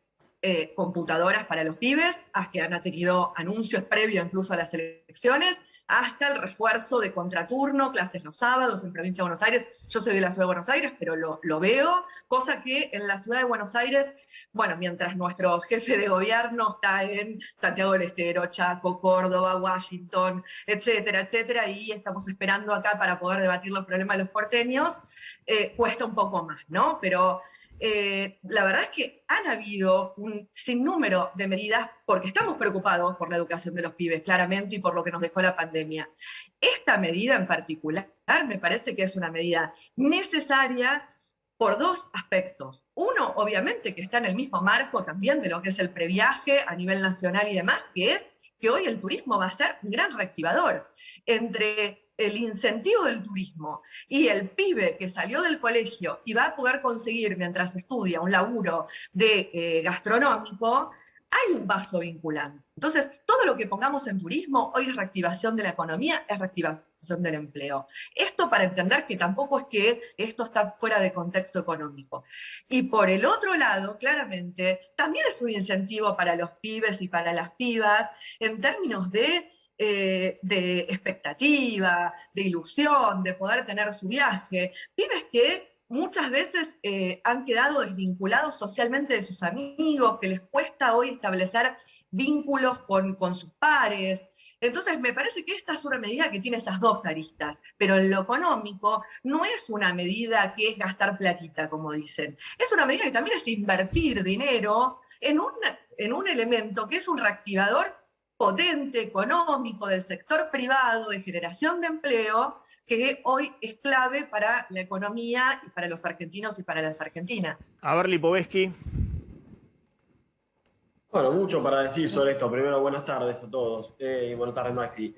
Speaker 11: computadoras para los pibes, hasta que han tenido anuncios previos incluso a las elecciones, hasta el refuerzo de contraturno, clases los sábados en Provincia de Buenos Aires. Yo soy de la Ciudad de Buenos Aires, pero lo veo, cosa que en la Ciudad de Buenos Aires, bueno, mientras nuestro jefe de gobierno está en Santiago del Estero, Chaco, Córdoba, Washington, etcétera, etcétera, y estamos esperando acá para poder debatir los problemas de los porteños, cuesta un poco más, ¿no? Pero la verdad es que han habido un sinnúmero de medidas porque estamos preocupados por la educación de los pibes, claramente, y por lo que nos dejó la pandemia. Esta medida en particular me parece que es una medida necesaria por dos aspectos. Uno, obviamente, que está en el mismo marco también de lo que es el previaje a nivel nacional y demás, que es que hoy el turismo va a ser un gran reactivador. Entre el incentivo del turismo y el pibe que salió del colegio y va a poder conseguir, mientras estudia, un laburo de gastronómico, hay un vaso vinculante. Entonces, todo lo que pongamos en turismo hoy es reactivación de la economía, es reactivación del empleo. Esto para entender que tampoco es que esto está fuera de contexto económico. Y por el otro lado, claramente, también es un incentivo para los pibes y para las pibas en términos de expectativa, de ilusión, de poder tener su viaje. Pibes que muchas veces han quedado desvinculados socialmente de sus amigos, que les cuesta hoy establecer vínculos con sus pares. Entonces, me parece que esta es una medida que tiene esas dos aristas, pero en lo económico no es una medida que es gastar platita, como dicen. Es una medida que también es invertir dinero en un elemento que es un reactivador potente, económico, del sector privado, de generación de empleo, que hoy es clave para la economía y para los argentinos y para las argentinas.
Speaker 1: A ver, Lipovetsky.
Speaker 12: Bueno, mucho para decir sobre esto. Primero, buenas tardes a todos. Y buenas tardes, Maxi.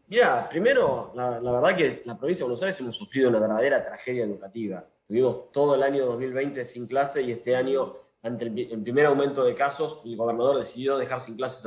Speaker 12: Mira, primero, la verdad que la provincia de Buenos Aires hemos sufrido una verdadera tragedia educativa. Tuvimos todo el año 2020 sin clase y este año, ante el primer aumento de casos, el gobernador decidió dejar sin clases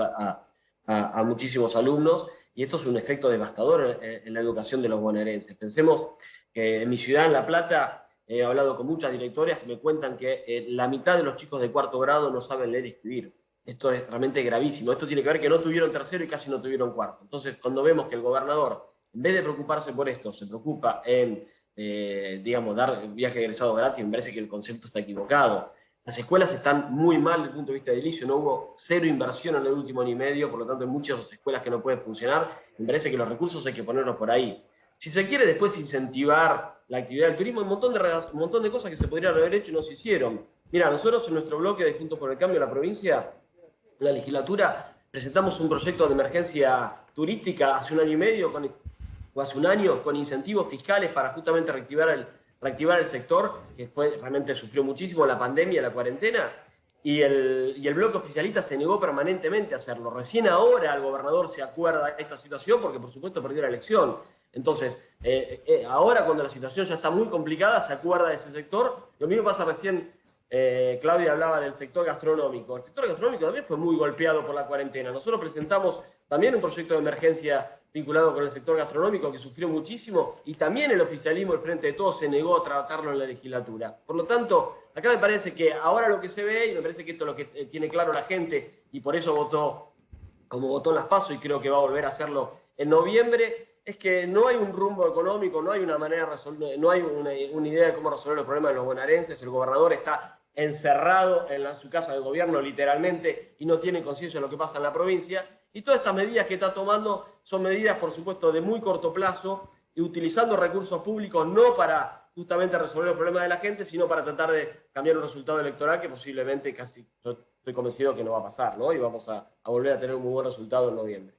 Speaker 12: a muchísimos alumnos, y esto es un efecto devastador en la educación de los bonaerenses. Pensemos que en mi ciudad, en La Plata, he hablado con muchas directoras que me cuentan que la mitad de los chicos de cuarto grado no saben leer y escribir. Esto es realmente gravísimo. Esto tiene que ver que no tuvieron tercero y casi no tuvieron cuarto. Entonces, cuando vemos que el gobernador, en vez de preocuparse por esto, se preocupa en, digamos, dar viaje egresado gratis, me parece que el concepto está equivocado. Las escuelas están muy mal desde el punto de vista edilicio, no hubo cero inversión en el último año y medio, por lo tanto hay muchas escuelas que no pueden funcionar. Me parece que los recursos hay que ponerlos por ahí. Si se quiere después incentivar la actividad del turismo, hay un montón de cosas que se podrían haber hecho y no se hicieron. Mira, nosotros en nuestro bloque de Juntos por el Cambio de la provincia, la legislatura, presentamos un proyecto de emergencia turística hace un año y medio, o hace un año, con incentivos fiscales para justamente reactivar el sector, que realmente sufrió muchísimo la pandemia, la cuarentena, y el bloque oficialista se negó permanentemente a hacerlo. Recién ahora el gobernador se acuerda de esta situación porque, por supuesto, perdió la elección. Entonces, ahora cuando la situación ya está muy complicada, se acuerda de ese sector. Lo mismo pasa recién, Claudia hablaba del sector gastronómico. El sector gastronómico también fue muy golpeado por la cuarentena. Nosotros presentamos también un proyecto de emergencia vinculado con el sector gastronómico que sufrió muchísimo, y también el oficialismo, el Frente de Todos, se negó a tratarlo en la legislatura. Por lo tanto, acá me parece que ahora lo que se ve, y me parece que esto es lo que tiene claro la gente, y por eso votó como votó en las PASO, y creo que va a volver a hacerlo en noviembre, es que no hay un rumbo económico, no hay una manera de resolver, no hay una idea de cómo resolver los problemas de los bonaerenses. El gobernador está encerrado en su casa de gobierno, literalmente, y no tiene conciencia de lo que pasa en la provincia. Y todas estas medidas que está tomando son medidas, por supuesto, de muy corto plazo, y utilizando recursos públicos no para justamente resolver los problemas de la gente, sino para tratar de cambiar un resultado electoral que posiblemente, casi yo estoy convencido que no va a pasar, ¿no? Y vamos a volver a tener un muy buen resultado en noviembre.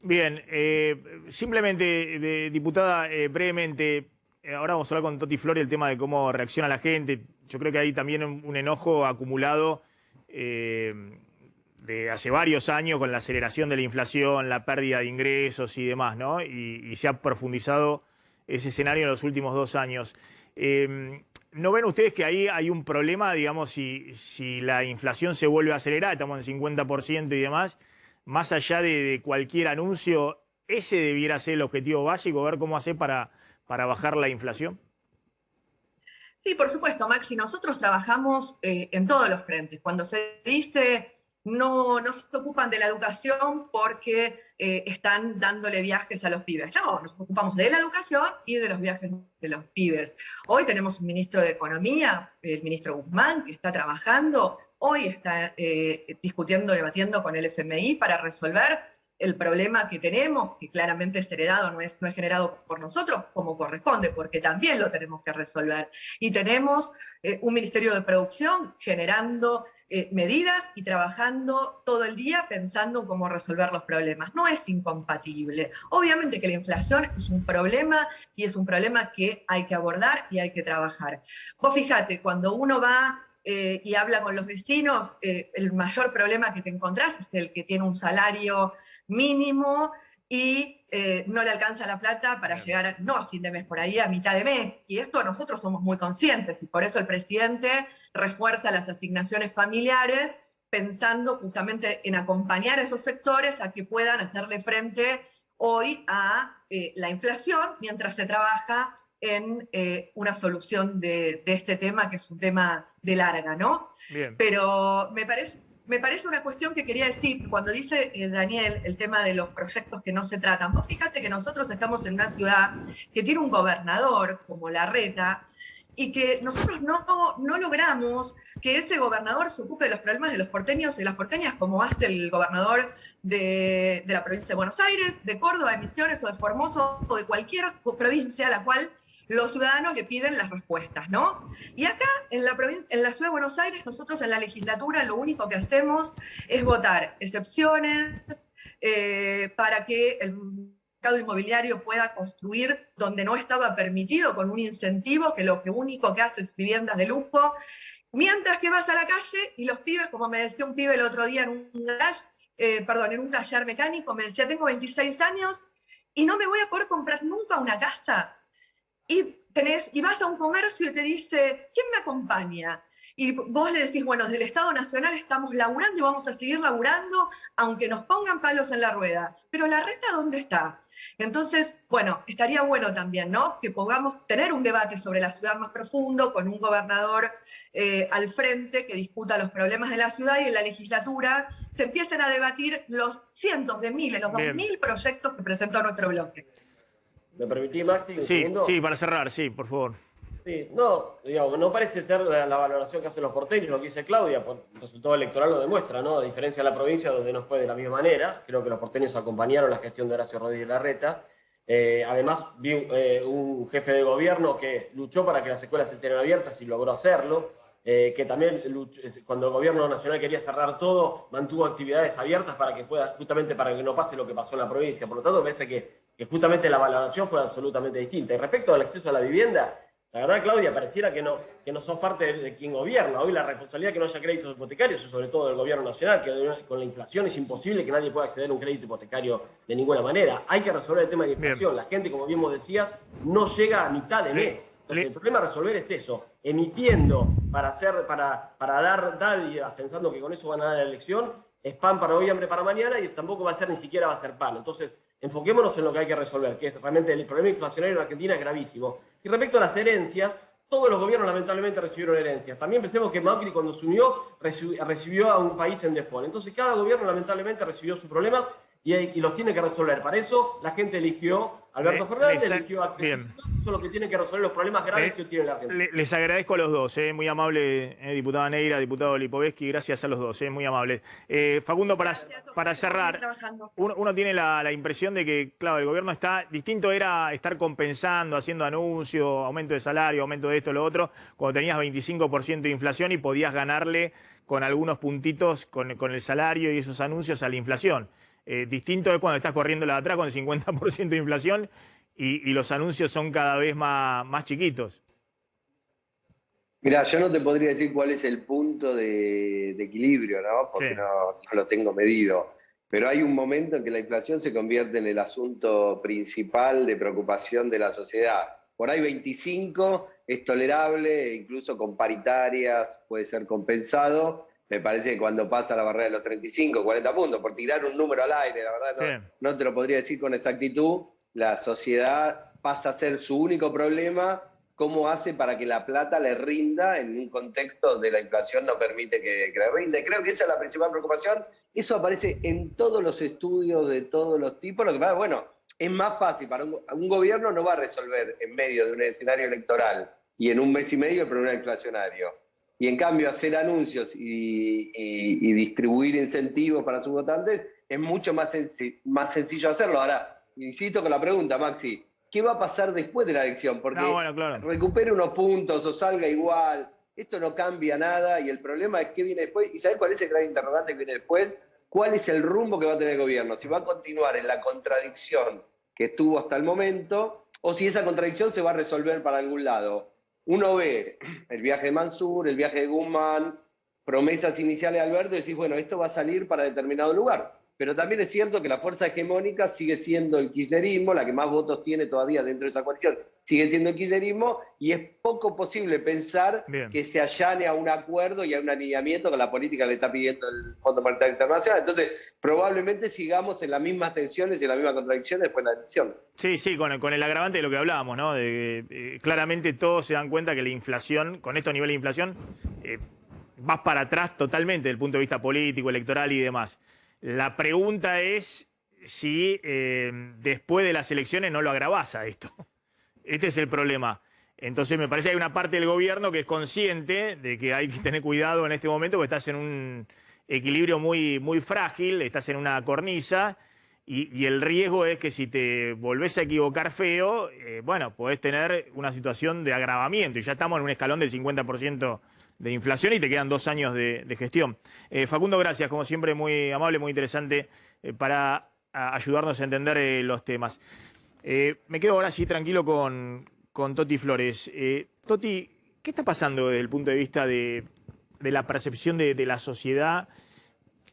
Speaker 1: Bien, simplemente, diputada, brevemente, ahora vamos a hablar con Toti Flori el tema de cómo reacciona la gente. Yo creo que hay también un enojo acumulado de hace varios años con la aceleración de la inflación, la pérdida de ingresos y demás, ¿no? Y se ha profundizado ese escenario en los últimos 2 años. ¿No ven ustedes que ahí hay un problema, digamos, si la inflación se vuelve a acelerar, estamos en 50% y demás, más allá de cualquier anuncio, ese debiera ser el objetivo básico, ver cómo hacer para bajar la inflación?
Speaker 11: Sí, por supuesto, Maxi. Nosotros trabajamos en todos los frentes. Cuando se dice no se ocupan de la educación porque están dándole viajes a los pibes. No, nos ocupamos de la educación y de los viajes de los pibes. Hoy tenemos un ministro de Economía, el ministro Guzmán, que está trabajando. Hoy está discutiendo, debatiendo con el FMI para resolver el problema que tenemos, que claramente es heredado, no es generado por nosotros como corresponde, porque también lo tenemos que resolver. Y tenemos un Ministerio de Producción generando medidas y trabajando todo el día pensando cómo resolver los problemas. No es incompatible. Obviamente que la inflación es un problema y es un problema que hay que abordar y hay que trabajar. Vos fíjate, cuando uno va y habla con los vecinos, el mayor problema que te encontrás es el que tiene un salario mínimo y no le alcanza la plata para llegar, no a fin de mes, por ahí a mitad de mes. Y esto nosotros somos muy conscientes y por eso el presidente refuerza las asignaciones familiares pensando justamente en acompañar a esos sectores a que puedan hacerle frente hoy a la inflación mientras se trabaja en una solución de este tema, que es un tema de larga, ¿no?
Speaker 1: Bien.
Speaker 11: Pero me parece una cuestión que quería decir, cuando dice Daniel el tema de los proyectos que no se tratan. Vos fíjate que nosotros estamos en una ciudad que tiene un gobernador como Larreta y que nosotros no logramos que ese gobernador se ocupe de los problemas de los porteños y las porteñas como hace el gobernador de la provincia de Buenos Aires, de Córdoba, de Misiones o de Formosa o de cualquier provincia a la cual los ciudadanos le piden las respuestas, ¿no? Y acá, en la ciudad de Buenos Aires, nosotros en la legislatura lo único que hacemos es votar excepciones para que el mercado inmobiliario pueda construir donde no estaba permitido, con un incentivo que lo único que hace es viviendas de lujo, mientras que vas a la calle y los pibes, como me decía un pibe el otro día en un taller mecánico, me decía, tengo 26 años y no me voy a poder comprar nunca una casa. Y vas a un comercio y te dice, ¿quién me acompaña? Y vos le decís, bueno, desde el Estado Nacional estamos laburando y vamos a seguir laburando, aunque nos pongan palos en la rueda. Pero la reta, ¿dónde está? Entonces, bueno, estaría bueno también, ¿no? Que podamos tener un debate sobre la ciudad más profundo, con un gobernador al frente que discuta los problemas de la ciudad y en la legislatura se empiecen a debatir los cientos de miles, los 2.000 proyectos que presentó nuestro bloque.
Speaker 12: ¿Me permitís, Maxi, un segundo?
Speaker 1: Sí, para cerrar, sí, por favor.
Speaker 12: Sí, no, digamos, no parece ser la valoración que hacen los porteños, lo que dice Claudia, por el resultado electoral lo demuestra, ¿no? A diferencia de la provincia, donde no fue de la misma manera, creo que los porteños acompañaron la gestión de Horacio Rodríguez Larreta. Además, vi un jefe de gobierno que luchó para que las escuelas estén abiertas y logró hacerlo, que también cuando el gobierno nacional quería cerrar todo, mantuvo actividades abiertas para que fuera justamente para que no pase lo que pasó en la provincia. Por lo tanto, me parece que justamente la valoración fue absolutamente distinta. Y respecto al acceso a la vivienda, la verdad, Claudia, pareciera que no sos parte de quien gobierna. Hoy la responsabilidad de que no haya créditos hipotecarios es sobre todo del gobierno nacional, que con la inflación es imposible que nadie pueda acceder a un crédito hipotecario de ninguna manera. Hay que resolver el tema de la inflación. Bien. La gente, como bien vos decías, no llega a mitad de mes. Entonces, el problema a resolver es eso, emitiendo para dar dádivas, pensando que con eso van a dar la elección, es pan para hoy, hambre para mañana, y tampoco ni siquiera va a ser pan. Entonces, enfoquémonos en lo que hay que resolver, que es realmente el problema inflacionario en Argentina es gravísimo. Y respecto a las herencias, todos los gobiernos lamentablemente recibieron herencias. También pensemos que Macri cuando se unió recibió a un país en default. Entonces cada gobierno lamentablemente recibió sus problemas y los tiene que resolver. Para eso la gente eligió a Alberto Fernández, eligió a Axel. Son los que tienen que resolver los problemas graves que tiene la Argentina. Les
Speaker 1: agradezco a los dos, muy amable, diputada Neira, diputado Lipovetsky, gracias a los dos, muy amable. Facundo, para cerrar, uno tiene la impresión de que, claro, el gobierno está, distinto era estar compensando, haciendo anuncios, aumento de salario, aumento de esto, lo otro, cuando tenías 25% de inflación y podías ganarle con algunos puntitos con el salario y esos anuncios a la inflación. Distinto es cuando estás corriendo la de atrás con el 50% de inflación y los anuncios son cada vez más chiquitos.
Speaker 10: Mira, yo no te podría decir cuál es el punto de equilibrio, ¿no? Porque no lo tengo medido. Pero hay un momento en que la inflación se convierte en el asunto principal de preocupación de la sociedad. Por ahí 25 es tolerable, incluso con paritarias puede ser compensado. Me parece que cuando pasa la barrera de los 35, 40 puntos, por tirar un número al aire, la verdad no te lo podría decir con exactitud, la sociedad pasa a ser su único problema. ¿Cómo hace para que la plata le rinda en un contexto donde la inflación no permite que le rinda? Creo que esa es la principal preocupación. Eso aparece en todos los estudios de todos los tipos. Lo que pasa, bueno, es más fácil. Para un gobierno no va a resolver en medio de un escenario electoral y en un mes y medio el problema inflacionario. Y en cambio hacer anuncios y distribuir incentivos para sus votantes es mucho más sencillo hacerlo. Ahora, insisto con la pregunta, Maxi, ¿qué va a pasar después de la elección? Porque recupere unos puntos o salga igual, esto no cambia nada y el problema es qué viene después. ¿Y sabés cuál es el gran interrogante que viene después? ¿Cuál es el rumbo que va a tener el gobierno? Si va a continuar en la contradicción que tuvo hasta el momento o si esa contradicción se va a resolver para algún lado. Uno ve el viaje de Mansur, el viaje de Guzmán, promesas iniciales de Alberto y decís, bueno, esto va a salir para determinado lugar. Pero también es cierto que la fuerza hegemónica sigue siendo el kirchnerismo, la que más votos tiene todavía dentro de esa coalición, sigue siendo el kirchnerismo, y es poco posible pensar que se allane a un acuerdo y a un alineamiento con la política que le está pidiendo el Fondo Monetario Internacional. Entonces, probablemente sigamos en las mismas tensiones y en las mismas contradicciones después de la elección.
Speaker 1: Sí, con el agravante de lo que hablábamos, ¿no? Claramente todos se dan cuenta que la inflación, con estos niveles de inflación, vas para atrás totalmente desde el punto de vista político, electoral y demás. La pregunta es si después de las elecciones no lo agravás a esto. Este es el problema. Entonces me parece que hay una parte del gobierno que es consciente de que hay que tener cuidado en este momento porque estás en un equilibrio muy, muy frágil, estás en una cornisa y el riesgo es que si te volvés a equivocar feo, bueno, podés tener una situación de agravamiento y ya estamos en un escalón del 50% de inflación y te quedan 2 años de gestión. Facundo, gracias, como siempre, muy amable, muy interesante para ayudarnos a entender los temas. Me quedo ahora sí tranquilo con Toti Flores. Toti, ¿qué está pasando desde el punto de vista de la percepción de la sociedad?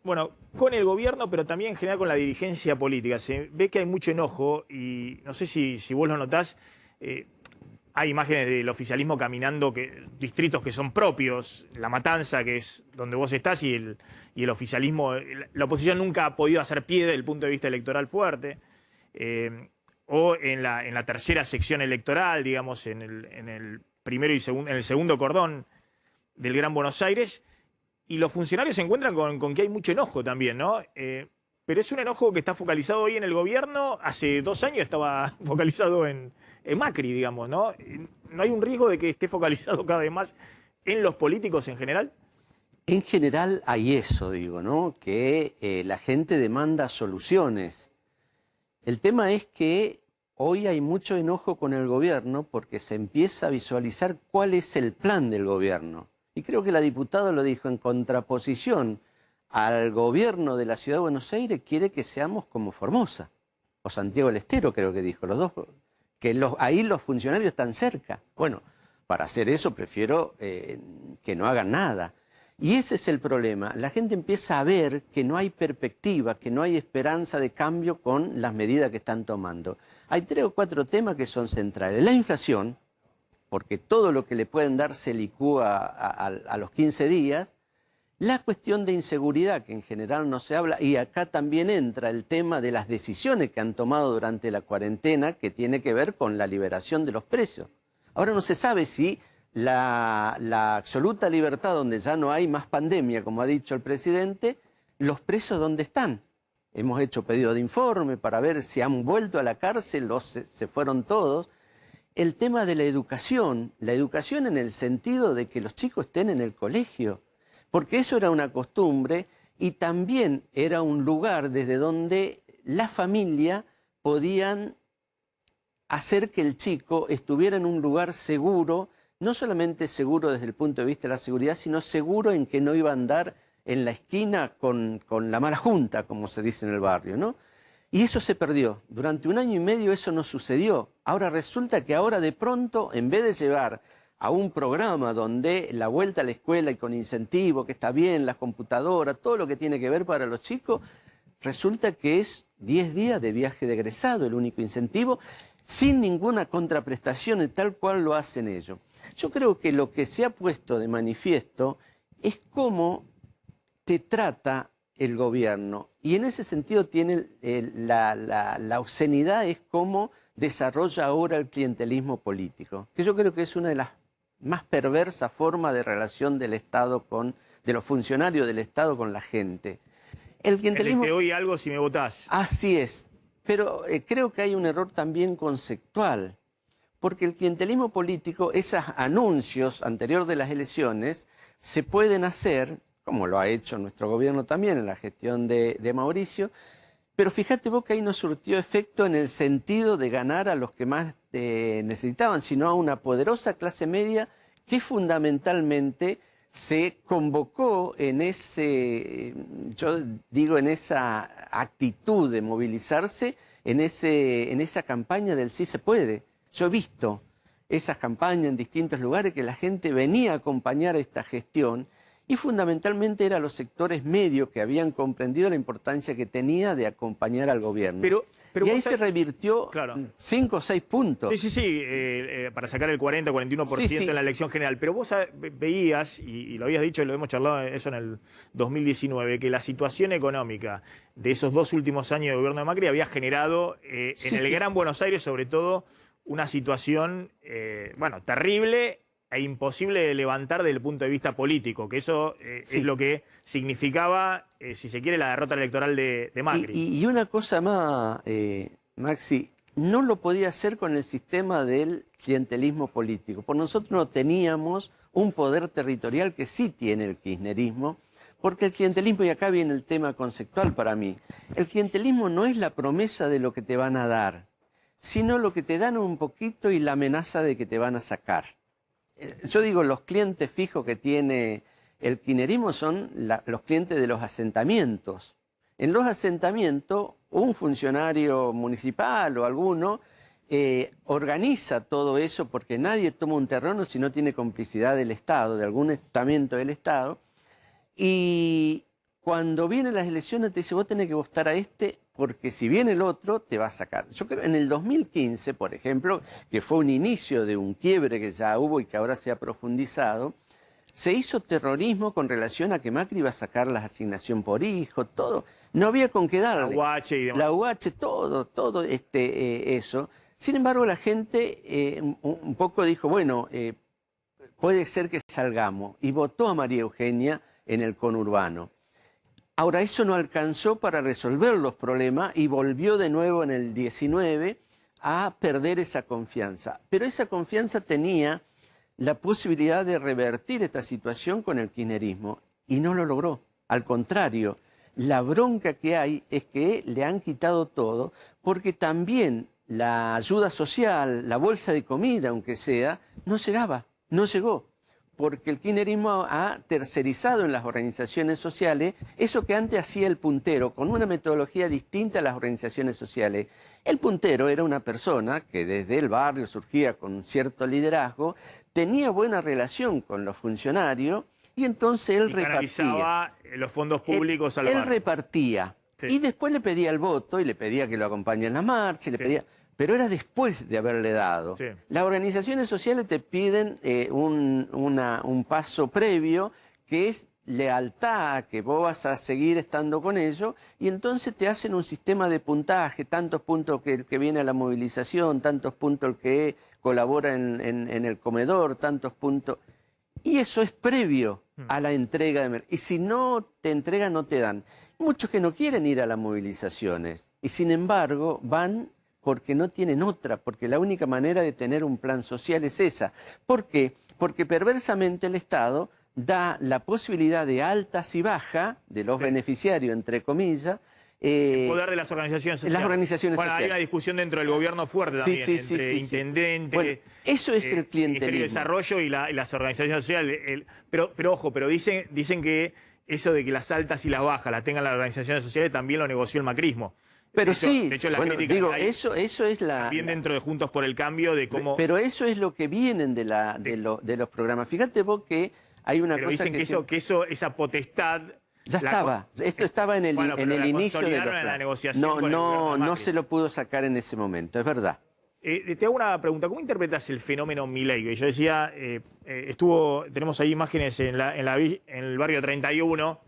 Speaker 1: Bueno, con el gobierno, pero también en general con la dirigencia política. Se ve que hay mucho enojo y no sé si vos lo notás. Hay imágenes del oficialismo caminando distritos que son propios, La Matanza, que es donde vos estás, y el oficialismo, la oposición nunca ha podido hacer pie desde el punto de vista electoral fuerte. O en la tercera sección electoral, digamos, en el primero y en el segundo cordón del Gran Buenos Aires, y los funcionarios se encuentran con que hay mucho enojo también, ¿no? Pero es un enojo que está focalizado hoy en el gobierno. Hace 2 años estaba focalizado en Macri, digamos, ¿no? ¿No hay un riesgo de que esté focalizado cada vez más en los políticos en general?
Speaker 9: En general hay eso, digo, ¿no? Que la gente demanda soluciones. El tema es que hoy hay mucho enojo con el gobierno porque se empieza a visualizar cuál es el plan del gobierno. Y creo que la diputada lo dijo, en contraposición al gobierno de la Ciudad de Buenos Aires quiere que seamos como Formosa, o Santiago del Estero, creo que dijo, los dos, que ahí los funcionarios están cerca. Bueno, para hacer eso prefiero que no hagan nada. Y ese es el problema. La gente empieza a ver que no hay perspectiva, que no hay esperanza de cambio con las medidas que están tomando. Hay 3 o 4 temas que son centrales. La inflación, porque todo lo que le pueden dar se licúa a los 15 días. La cuestión de inseguridad, que en general no se habla, y acá también entra el tema de las decisiones que han tomado durante la cuarentena, que tiene que ver con la liberación de los presos. Ahora no se sabe si la absoluta libertad, donde ya no hay más pandemia, como ha dicho el presidente, los presos ¿dónde están? Hemos hecho pedido de informe para ver si han vuelto a la cárcel o se fueron todos. El tema de la educación en el sentido de que los chicos estén en el colegio, porque eso era una costumbre y también era un lugar desde donde la familia podían hacer que el chico estuviera en un lugar seguro, no solamente seguro desde el punto de vista de la seguridad, sino seguro en que no iba a andar en la esquina con la mala junta, como se dice en el barrio, ¿no? Y eso se perdió. Durante 1 año y medio eso no sucedió. Ahora resulta que ahora de pronto, en vez de llevar a un programa donde la vuelta a la escuela y con incentivo, que está bien, las computadoras, todo lo que tiene que ver para los chicos, resulta que es 10 días de viaje de egresado el único incentivo, sin ninguna contraprestación, tal cual lo hacen ellos. Yo creo que lo que se ha puesto de manifiesto es cómo te trata el gobierno. Y en ese sentido tiene la obscenidad es cómo desarrolla ahora el clientelismo político, que yo creo que es una de las más perversas formas de relación del Estado de los funcionarios del Estado con la gente. El clientelismo...
Speaker 1: Te doy algo si me votás.
Speaker 9: Así es, pero creo que hay un error también conceptual, porque el clientelismo político, esos anuncios anterior de las elecciones, se pueden hacer, como lo ha hecho nuestro gobierno también en la gestión de Mauricio, pero fíjate vos que ahí no surtió efecto en el sentido de ganar a los que más necesitaban, sino a una poderosa clase media que fundamentalmente se convocó en yo digo, en esa actitud de movilizarse, en esa campaña del sí se puede. Yo he visto esas campañas en distintos lugares que la gente venía a acompañar esta gestión y fundamentalmente eran los sectores medios que habían comprendido la importancia que tenía de acompañar al gobierno. Y ahí se revirtió 5 o 6 puntos.
Speaker 1: Sí, para sacar el 40-41% en la elección general. Pero vos veías, y lo habías dicho, lo hemos charlado eso en el 2019, que la situación económica de esos 2 últimos años de gobierno de Macri había generado en el Gran Buenos Aires, sobre todo, una situación, terrible e imposible de levantar desde el punto de vista político, que eso es lo que significaba, si se quiere, la derrota electoral de Macri.
Speaker 9: Y una cosa más, Maxi, no lo podía hacer con el sistema del clientelismo político. Por nosotros no teníamos un poder territorial que sí tiene el kirchnerismo, porque el clientelismo, y acá viene el tema conceptual para mí, el clientelismo no es la promesa de lo que te van a dar, sino lo que te dan un poquito y la amenaza de que te van a sacar. Yo digo, los clientes fijos que tiene el kirchnerismo son los clientes de los asentamientos. En los asentamientos, un funcionario municipal o alguno organiza todo eso porque nadie toma un terreno si no tiene complicidad del Estado, de algún estamento del Estado. Y cuando vienen las elecciones te dice, vos tenés que votar a este porque si viene el otro te va a sacar. Yo creo que en el 2015, por ejemplo, que fue un inicio de un quiebre que ya hubo y que ahora se ha profundizado, se hizo terrorismo con relación a que Macri iba a sacar la asignación por hijo, todo. No había con qué darle.
Speaker 1: La UH y demás.
Speaker 9: La UH, todo eso. Sin embargo, la gente un poco dijo, bueno, puede ser que salgamos. Y votó a María Eugenia en el conurbano. Ahora, eso no alcanzó para resolver los problemas y volvió de nuevo en el 19 a perder esa confianza. Pero esa confianza tenía la posibilidad de revertir esta situación con el kirchnerismo y no lo logró. Al contrario, la bronca que hay es que le han quitado todo porque también la ayuda social, la bolsa de comida, aunque sea, no llegó. Porque el kirchnerismo ha tercerizado en las organizaciones sociales eso que antes hacía el puntero, con una metodología distinta a las organizaciones sociales. El puntero era una persona que desde el barrio surgía con cierto liderazgo, tenía buena relación con los funcionarios y entonces él repartía.
Speaker 1: Los fondos públicos al barrio.
Speaker 9: Él repartía y después le pedía el voto y le pedía que lo acompañe en la marcha, le pedía... Pero era después de haberle dado. Las organizaciones sociales te piden un paso previo que es lealtad, que vos vas a seguir estando con ellos, y entonces te hacen un sistema de puntaje, tantos puntos que el que viene a la movilización, tantos puntos el que colabora en el comedor, tantos puntos. Y eso es previo a la entrega de... Y si no te entregan, no te dan. Muchos que no quieren ir a las movilizaciones, y sin embargo van... porque no tienen otra, porque la única manera de tener un plan social es esa. ¿Por qué? Porque perversamente el Estado da la posibilidad de altas y bajas de los beneficiarios, entre comillas.
Speaker 1: El poder de las organizaciones sociales.
Speaker 9: Las organizaciones sociales.
Speaker 1: Hay una discusión dentro del gobierno fuerte también, entre intendentes,
Speaker 9: bueno, eso es el clientelismo.
Speaker 1: Ministerio de Desarrollo y las organizaciones sociales. Pero ojo, dicen que eso de que las altas y las bajas las tengan las organizaciones sociales también lo negoció el macrismo.
Speaker 9: Pero
Speaker 1: de hecho, la crítica
Speaker 9: digo,
Speaker 1: que hay
Speaker 9: eso es la...
Speaker 1: Bien dentro de Juntos por el Cambio de cómo...
Speaker 9: Pero eso es lo que vienen de los programas. Fíjate vos que hay una
Speaker 1: pero
Speaker 9: cosa
Speaker 1: dicen que esa potestad...
Speaker 9: Ya estaba. Esto estaba en el inicio de los
Speaker 1: en la negociación
Speaker 9: no se lo pudo sacar en ese momento, es verdad.
Speaker 1: Te hago una pregunta. ¿Cómo interpretas el fenómeno Milei? Yo decía, tenemos ahí imágenes en el barrio 31,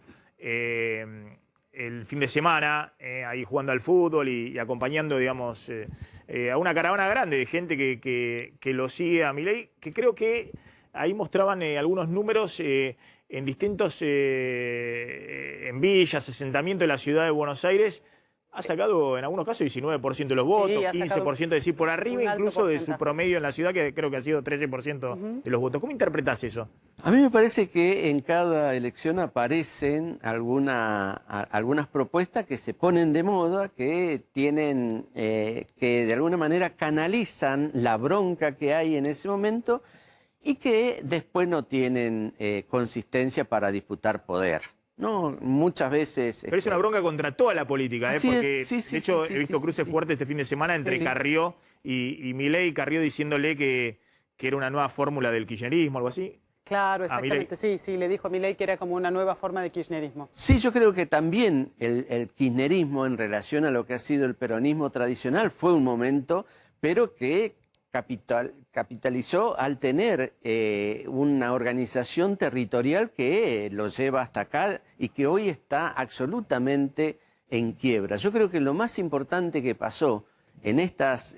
Speaker 1: el fin de semana, ahí jugando al fútbol y acompañando, digamos, a una caravana grande de gente que lo sigue a Milei, que creo que ahí mostraban algunos números en distintos en villas, asentamientos de la ciudad de Buenos Aires. ha sacado en algunos casos 19% de los votos,
Speaker 2: Sí, ha sacado
Speaker 1: 15%, es decir, por arriba
Speaker 2: un alto
Speaker 1: incluso de su
Speaker 2: porcentaje.
Speaker 1: promedio en la ciudad, que creo que ha sido 13% de los votos. ¿Cómo interpretás eso?
Speaker 9: A mí me parece que en cada elección aparecen algunas propuestas que se ponen de moda, que tienen, que de alguna manera canalizan la bronca que hay en ese momento y que después no tienen consistencia para disputar poder. No, muchas veces...
Speaker 1: Pero es una bronca contra toda la política,
Speaker 9: Así
Speaker 1: porque
Speaker 9: es, sí,
Speaker 1: de hecho
Speaker 9: sí,
Speaker 1: he visto
Speaker 9: sí,
Speaker 1: cruces
Speaker 9: sí.
Speaker 1: fuertes este fin de semana entre
Speaker 9: Sí.
Speaker 1: Carrió y Milei. Carrió diciéndole que era una nueva fórmula del kirchnerismo, algo así.
Speaker 2: Claro,
Speaker 1: A
Speaker 2: exactamente. Sí, le dijo a Milei que era como una nueva forma de kirchnerismo.
Speaker 9: Sí, yo creo que también el kirchnerismo en relación a lo que ha sido el peronismo tradicional fue un momento, pero que capitalizó al tener una organización territorial que lo lleva hasta acá y que hoy está absolutamente en quiebra. Yo creo que lo más importante que pasó en estas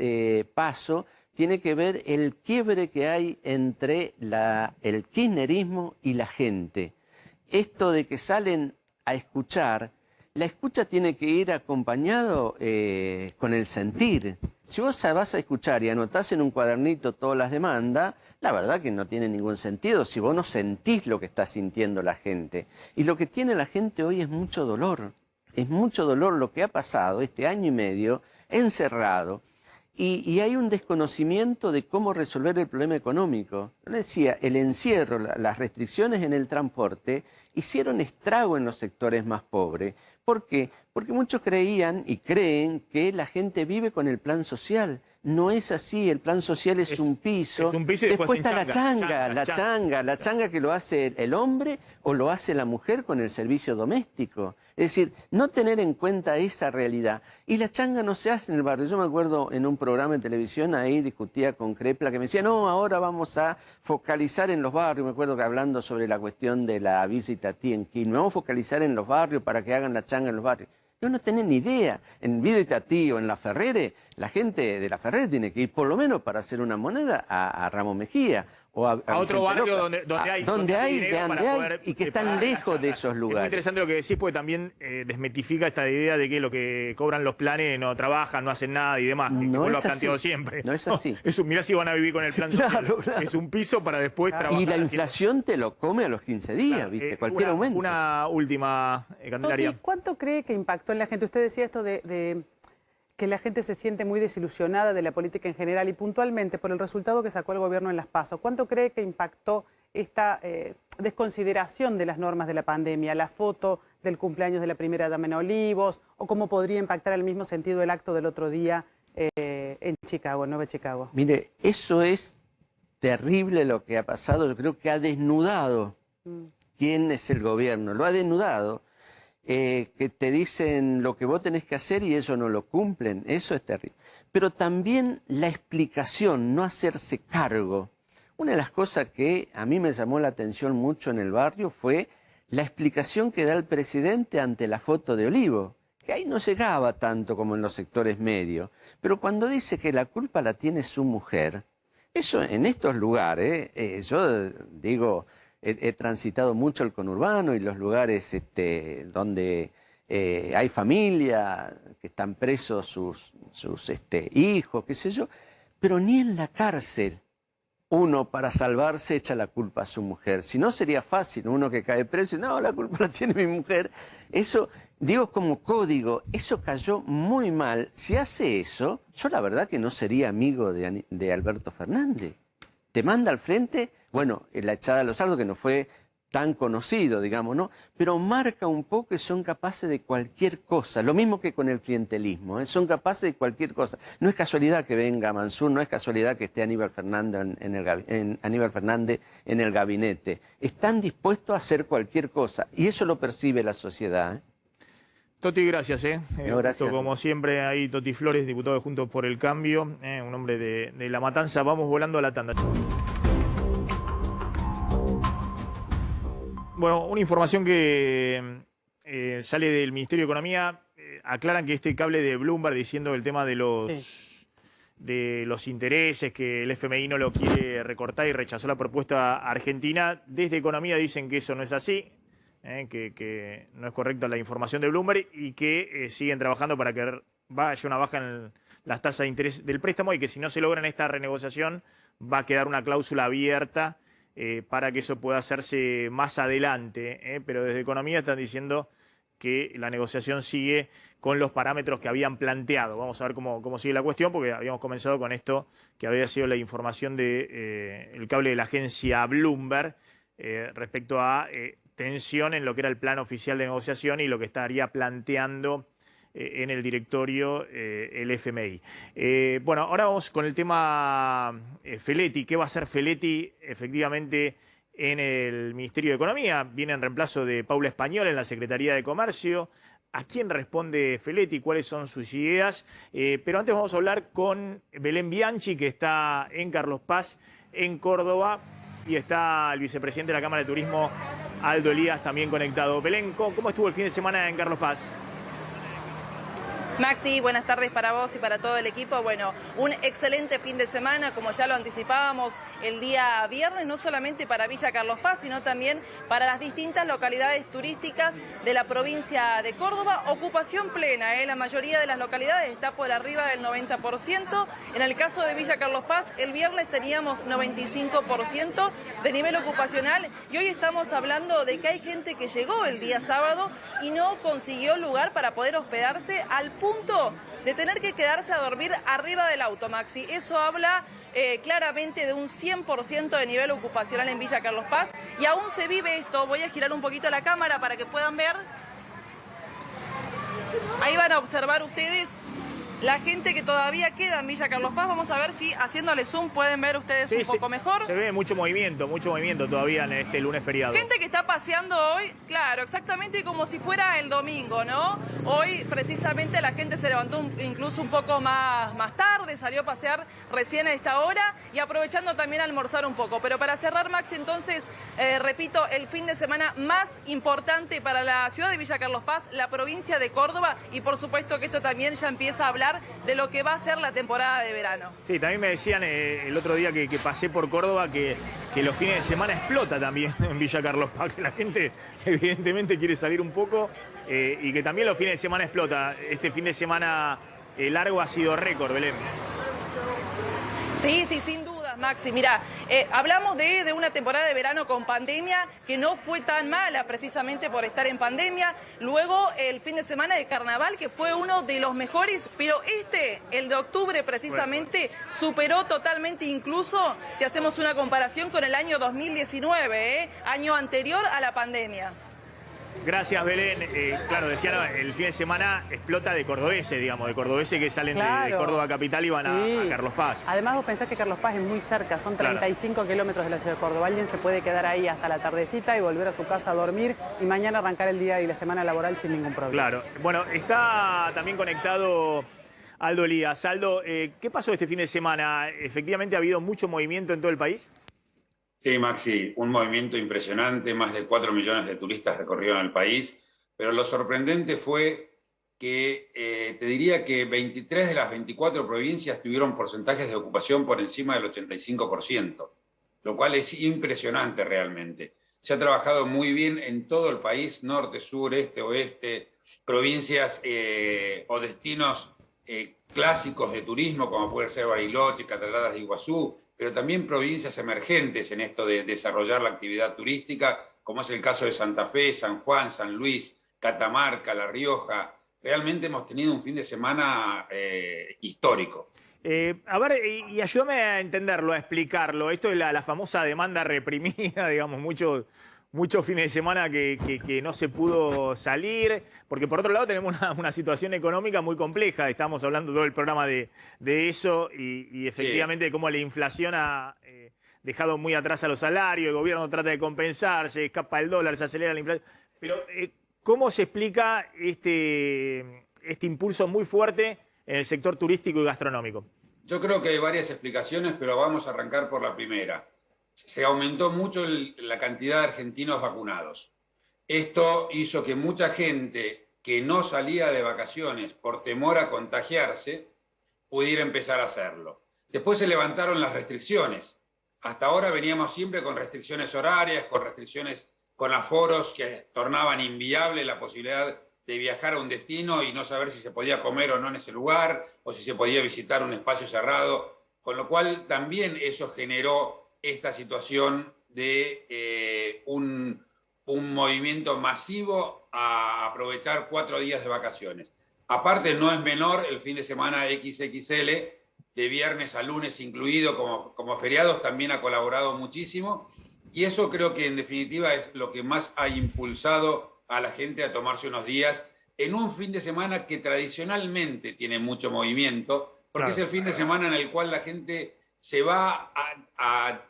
Speaker 9: PASO tiene que ver el quiebre que hay entre el kirchnerismo y la gente. Esto de que salen a escuchar, la escucha tiene que ir acompañado con el sentir. Si vos vas a escuchar y anotás en un cuadernito todas las demandas, la verdad que no tiene ningún sentido si vos no sentís lo que está sintiendo la gente. Y lo que tiene la gente hoy es mucho dolor. Es mucho dolor lo que ha pasado este año y medio encerrado. Y hay un desconocimiento de cómo resolver el problema económico. Yo le decía, el encierro, las restricciones en el transporte hicieron estrago en los sectores más pobres. ¿Por qué? Porque muchos creían y creen que la gente vive con el plan social. No es así, el plan social es un piso.
Speaker 1: Es un piso y
Speaker 9: después
Speaker 1: después
Speaker 9: está la changa que lo hace el hombre o lo hace la mujer con el servicio doméstico. Es decir, no tener en cuenta esa realidad. Y la changa no se hace en el barrio. Yo me acuerdo en un programa de televisión, ahí discutía con Crepla, que me decía, no, ahora vamos a focalizar en los barrios. Me acuerdo que hablando sobre la cuestión de la visita a ti en Quilmes, vamos a focalizar en los barrios para que hagan la changa en los barrios. Yo no tenía ni idea. En Vida Tati o en La Ferrere, la gente de La Ferrere tiene que ir por lo menos para hacer una moneda a Ramos Mejía. O a
Speaker 1: otro
Speaker 9: Vicente
Speaker 1: barrio
Speaker 9: Roca.
Speaker 1: donde hay
Speaker 9: dinero
Speaker 1: para poder
Speaker 9: y que están
Speaker 1: pagar la
Speaker 9: lejos de
Speaker 1: changa.
Speaker 9: esos
Speaker 1: Es muy
Speaker 9: lugares.
Speaker 1: interesante lo que decís, porque también desmitifica esta idea de que lo que cobran los planes no trabajan, no hacen nada y demás. Que
Speaker 9: No
Speaker 1: vos lo
Speaker 9: es
Speaker 1: has planteado
Speaker 9: así.
Speaker 1: siempre.
Speaker 9: No es así.
Speaker 1: Mirá si van a vivir con el plan social.
Speaker 9: Claro.
Speaker 1: Es un piso para después trabajar.
Speaker 9: Y la
Speaker 1: haciendo-
Speaker 9: inflación te lo come a los 15 días,
Speaker 1: Claro,
Speaker 9: ¿viste? Cualquier aumento.
Speaker 1: Una última, Candelaria.
Speaker 2: Toti, ¿cuánto cree que impactó en la gente? Usted decía esto de que la gente se siente muy desilusionada de la política en general y puntualmente por el resultado que sacó el gobierno en las PASO. ¿Cuánto cree que impactó esta desconsideración de las normas de la pandemia? La foto del cumpleaños de la primera dama en Olivos, o cómo podría impactar al mismo sentido el acto del otro día en Chicago, en Nueva Chicago.
Speaker 9: Mire, eso es terrible lo que ha pasado. Yo creo que ha desnudado quién es el gobierno. Lo ha desnudado. Que te dicen lo que vos tenés que hacer y ellos no lo cumplen. Eso es terrible. Pero también la explicación, no hacerse cargo. Una de las cosas que a mí me llamó la atención mucho en el barrio fue la explicación que da el presidente ante la foto de Olivo, que ahí no llegaba tanto como en los sectores medios. Pero cuando dice que la culpa la tiene su mujer, eso en estos lugares, yo digo... He transitado mucho el conurbano y los lugares donde hay familia, que están presos sus hijos, qué sé yo, pero ni en la cárcel uno para salvarse echa la culpa a su mujer. Si no sería fácil, uno que cae preso y no, la culpa la tiene mi mujer. Eso, digo como código, eso cayó muy mal. Si hace eso, yo la verdad que no sería amigo de Alberto Fernández. Te manda al frente, bueno, la echada a los sardos que no fue tan conocido, digamos, ¿no? Pero marca un poco que son capaces de cualquier cosa, lo mismo que con el clientelismo, son capaces de cualquier cosa. No es casualidad que venga Mansur, no es casualidad que esté Aníbal Fernández en el gabinete. Están dispuestos a hacer cualquier cosa y eso lo percibe la sociedad, ¿eh?
Speaker 1: Toti, gracias.
Speaker 9: Gracias.
Speaker 1: Como siempre, ahí Toti Flores, diputado de Juntos por el Cambio, un hombre de La Matanza. Vamos volando a la tanda. Bueno, una información que sale del Ministerio de Economía. Aclaran que este cable de Bloomberg diciendo el tema de los intereses, que el FMI no lo quiere recortar y rechazó la propuesta argentina. Desde Economía dicen que eso no es así. que no es correcta la información de Bloomberg y que siguen trabajando para que haya una baja en las tasas de interés del préstamo y que si no se logra en esta renegociación va a quedar una cláusula abierta para que eso pueda hacerse más adelante. Pero desde Economía están diciendo que la negociación sigue con los parámetros que habían planteado. Vamos a ver cómo sigue la cuestión, porque habíamos comenzado con esto, que había sido la información del cable de la agencia Bloomberg respecto a tensión en lo que era el plan oficial de negociación y lo que estaría planteando en el directorio el FMI. Bueno, ahora vamos con el tema Feletti. ¿Qué va a hacer Feletti efectivamente en el Ministerio de Economía? Viene en reemplazo de Paula Español en la Secretaría de Comercio. ¿A quién responde Feletti? ¿Cuáles son sus ideas? Pero antes vamos a hablar con Belén Bianchi, que está en Carlos Paz, en Córdoba, y está el vicepresidente de la Cámara de Turismo, Aldo Elías, también conectado. Belén, ¿cómo estuvo el fin de semana en Carlos Paz?
Speaker 13: Maxi, buenas tardes para vos y para todo el equipo. Bueno, un excelente fin de semana, como ya lo anticipábamos el día viernes, no solamente para Villa Carlos Paz, sino también para las distintas localidades turísticas de la provincia de Córdoba. Ocupación plena, la mayoría de las localidades está por arriba del 90%. En el caso de Villa Carlos Paz, el viernes teníamos 95% de nivel ocupacional y hoy estamos hablando de que hay gente que llegó el día sábado y no consiguió lugar para poder hospedarse al punto de tener que quedarse a dormir arriba del auto, Maxi. Eso habla claramente de un 100% de nivel ocupacional en Villa Carlos Paz y aún se vive esto. Voy a girar un poquito la cámara para que puedan ver. Ahí van a observar ustedes la gente que todavía queda en Villa Carlos Paz. Vamos a ver si haciéndole zoom pueden ver ustedes un poco mejor.
Speaker 1: Se ve mucho movimiento todavía en este lunes feriado.
Speaker 13: Gente que está paseando hoy, claro, exactamente como si fuera el domingo, ¿no? Hoy precisamente la gente se levantó incluso un poco más tarde, salió a pasear recién a esta hora y aprovechando también a almorzar un poco. Pero para cerrar, Max, entonces, repito, el fin de semana más importante para la ciudad de Villa Carlos Paz, la provincia de Córdoba y por supuesto que esto también ya empieza a hablar de lo que va a ser la temporada de verano.
Speaker 1: Sí, también me decían el otro día que pasé por Córdoba que los fines de semana explota también en Villa Carlos Paz, que la gente evidentemente quiere salir un poco y que también los fines de semana explota. Este fin de semana largo ha sido récord, Belén.
Speaker 13: Sí, sin duda. Maxi, mira, hablamos de una temporada de verano con pandemia que no fue tan mala precisamente por estar en pandemia. Luego el fin de semana de carnaval que fue uno de los mejores, pero el de octubre precisamente superó totalmente incluso si hacemos una comparación con el año 2019, año anterior a la pandemia.
Speaker 1: Gracias, Belén. Claro, decían, el fin de semana explota de cordobeses, digamos, de cordobeses que salen de Córdoba capital y van a Carlos Paz.
Speaker 2: Además, vos pensás que Carlos Paz es muy cerca, son 35 kilómetros de la ciudad de Córdoba. Alguien se puede quedar ahí hasta la tardecita y volver a su casa a dormir y mañana arrancar el día y la semana laboral sin ningún problema.
Speaker 1: Claro. Bueno, está también conectado Aldo Elías. Aldo, ¿qué pasó este fin de semana? ¿Efectivamente ha habido mucho movimiento en todo el país?
Speaker 14: Sí, Maxi, un movimiento impresionante, más de 4 millones de turistas recorrieron el país, pero lo sorprendente fue que te diría que 23 de las 24 provincias tuvieron porcentajes de ocupación por encima del 85%, lo cual es impresionante realmente. Se ha trabajado muy bien en todo el país, norte, sur, este, oeste, provincias o destinos clásicos de turismo, como puede ser Bariloche, Cataratas de Iguazú, pero también provincias emergentes en esto de desarrollar la actividad turística, como es el caso de Santa Fe, San Juan, San Luis, Catamarca, La Rioja. Realmente hemos tenido un fin de semana histórico.
Speaker 1: A ver, y ayúdame a entenderlo, a explicarlo. Esto es la famosa demanda reprimida, digamos, muchos fines de semana que no se pudo salir, porque por otro lado tenemos una situación económica muy compleja. Estamos hablando todo el programa de eso y efectivamente de cómo la inflación ha dejado muy atrás a los salarios, el gobierno trata de compensar, se escapa el dólar, se acelera la inflación. Pero ¿cómo se explica este impulso muy fuerte en el sector turístico y gastronómico?
Speaker 14: Yo creo que hay varias explicaciones, pero vamos a arrancar por la primera. Se aumentó mucho la cantidad de argentinos vacunados. Esto hizo que mucha gente que no salía de vacaciones por temor a contagiarse pudiera empezar a hacerlo. Después se levantaron las restricciones. Hasta ahora veníamos siempre con restricciones horarias, con restricciones con aforos que tornaban inviable la posibilidad de viajar a un destino y no saber si se podía comer o no en ese lugar, o si se podía visitar un espacio cerrado, con lo cual también eso generó esta situación de un movimiento masivo a aprovechar 4 días de vacaciones. Aparte, no es menor el fin de semana XXL, de viernes a lunes incluido como feriados, también ha colaborado muchísimo, y eso creo que en definitiva es lo que más ha impulsado a la gente a tomarse unos días en un fin de semana que tradicionalmente tiene mucho movimiento, porque es el fin de semana en el cual la gente se va a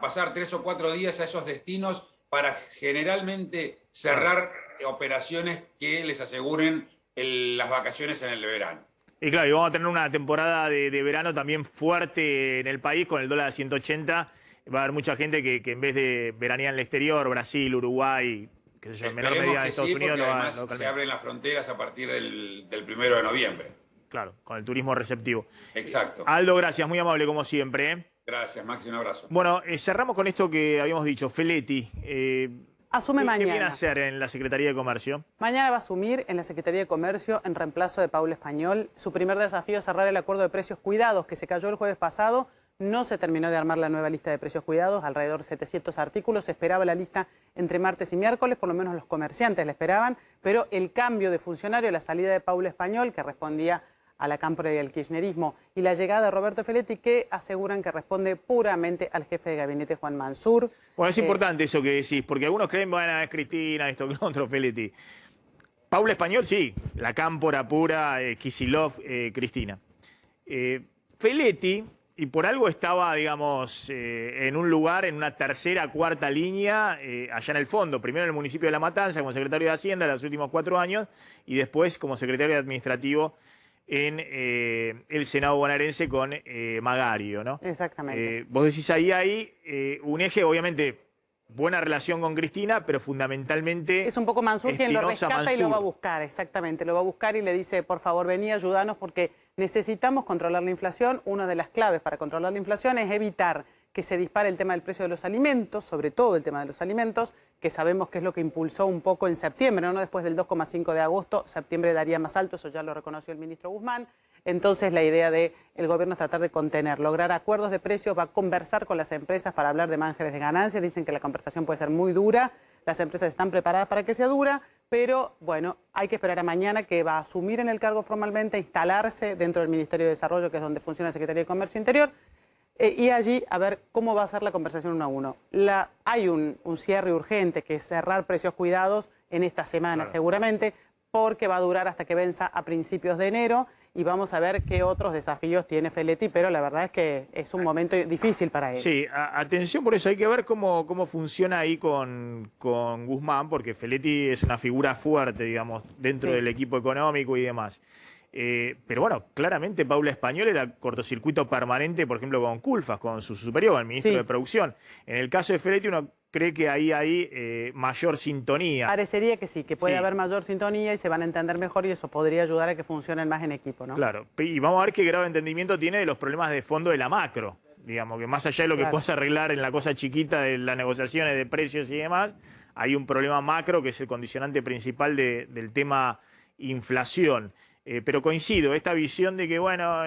Speaker 14: pasar 3 o 4 días a esos destinos para generalmente cerrar operaciones que les aseguren las vacaciones en el verano.
Speaker 1: Y claro, y vamos a tener una temporada de verano también fuerte en el país con el dólar a 180. Va a haber mucha gente que en vez de veranear en el exterior, Brasil, Uruguay, qué sé yo, en menor medida en Estados Unidos,
Speaker 14: porque además se abren las fronteras a partir del 1 de noviembre.
Speaker 1: Claro, con el turismo receptivo.
Speaker 14: Exacto.
Speaker 1: Aldo, gracias, muy amable como siempre, ¿eh?
Speaker 14: Gracias, Maxi, un abrazo.
Speaker 1: Bueno, cerramos con esto que habíamos dicho, Feletti.
Speaker 2: Asume mañana.
Speaker 1: ¿Qué viene a hacer en la Secretaría de Comercio?
Speaker 2: Mañana va a asumir en la Secretaría de Comercio en reemplazo de Paula Español. Su primer desafío es cerrar el acuerdo de precios cuidados que se cayó el jueves pasado. No se terminó de armar la nueva lista de precios cuidados, alrededor de 700 artículos. Se esperaba la lista entre martes y miércoles, por lo menos los comerciantes la esperaban, pero el cambio de funcionario, la salida de Paula Español, que respondía a la cámpora y al kirchnerismo, y la llegada de Roberto Feletti, que aseguran que responde puramente al jefe de gabinete, Juan Mansur.
Speaker 1: Bueno, es importante eso que decís, porque algunos creen, bueno, es Cristina, esto, que otro, Feletti. Paula Español, sí, la cámpora pura, Kicillof, Cristina. Feletti, y por algo estaba, digamos, en un lugar, en una tercera, cuarta línea, allá en el fondo. Primero en el municipio de La Matanza, como secretario de Hacienda en los últimos 4 años, y después como secretario administrativo en el Senado bonaerense con Magario, ¿no?
Speaker 2: Exactamente.
Speaker 1: Vos decís ahí un eje, obviamente, buena relación con Cristina, pero fundamentalmente
Speaker 2: es un poco Mansur quien lo rescata
Speaker 1: Mansur.
Speaker 2: Y lo va a buscar, exactamente. Lo va a buscar y le dice, por favor, vení, ayúdanos porque necesitamos controlar la inflación. Una de las claves para controlar la inflación es evitar que se dispare el tema del precio de los alimentos, sobre todo el tema de los alimentos, que sabemos que es lo que impulsó un poco en septiembre, ¿no? Después del 2,5 de agosto, septiembre daría más alto, eso ya lo reconoció el ministro Guzmán. Entonces la idea del gobierno es tratar de contener, lograr acuerdos de precios, va a conversar con las empresas para hablar de márgenes de ganancias. Dicen que la conversación puede ser muy dura, las empresas están preparadas para que sea dura, pero bueno, hay que esperar a mañana, que va a asumir en el cargo formalmente, instalarse dentro del Ministerio de Desarrollo, que es donde funciona la Secretaría de Comercio Interior, y allí a ver cómo va a ser la conversación uno a uno. Hay un cierre urgente, que es cerrar precios cuidados en esta semana, claro, seguramente, porque va a durar hasta que venza a principios de enero, y vamos a ver qué otros desafíos tiene Feletti, pero la verdad es que es un momento difícil para él.
Speaker 1: Sí, atención por eso, hay que ver cómo funciona ahí con Guzmán, porque Feletti es una figura fuerte, digamos, dentro del equipo económico y demás. Pero bueno, claramente Paula Español era cortocircuito permanente, por ejemplo, con Culfas, con su superior, el ministro de Producción. En el caso de Feletti uno cree que ahí hay mayor sintonía.
Speaker 2: Parecería que sí, que puede haber mayor sintonía y se van a entender mejor, y eso podría ayudar a que funcionen más en equipo, ¿no?
Speaker 1: Claro, y vamos a ver qué grado de entendimiento tiene de los problemas de fondo de la macro. Digamos que más allá de lo que puedas arreglar en la cosa chiquita de las negociaciones de precios y demás, hay un problema macro que es el condicionante principal del tema inflación. Pero coincido, esta visión de que, bueno,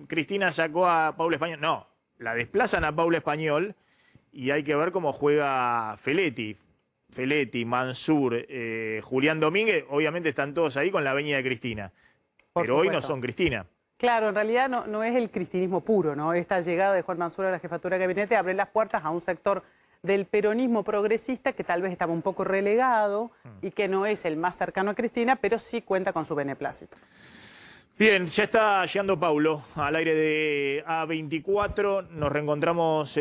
Speaker 1: Cristina sacó a Paula Español. No, la desplazan a Paula Español y hay que ver cómo juega Feletti, Mansur, Julián Domínguez. Obviamente están todos ahí con la veña de Cristina. Pero hoy no son Cristina.
Speaker 2: Claro, en realidad no es el cristinismo puro, ¿no? Esta llegada de Juan Mansur a la jefatura de gabinete abre las puertas a un sector del peronismo progresista que tal vez estaba un poco relegado y que no es el más cercano a Cristina, pero sí cuenta con su beneplácito.
Speaker 1: Bien, ya está llegando Paulo al aire de A24. Nos reencontramos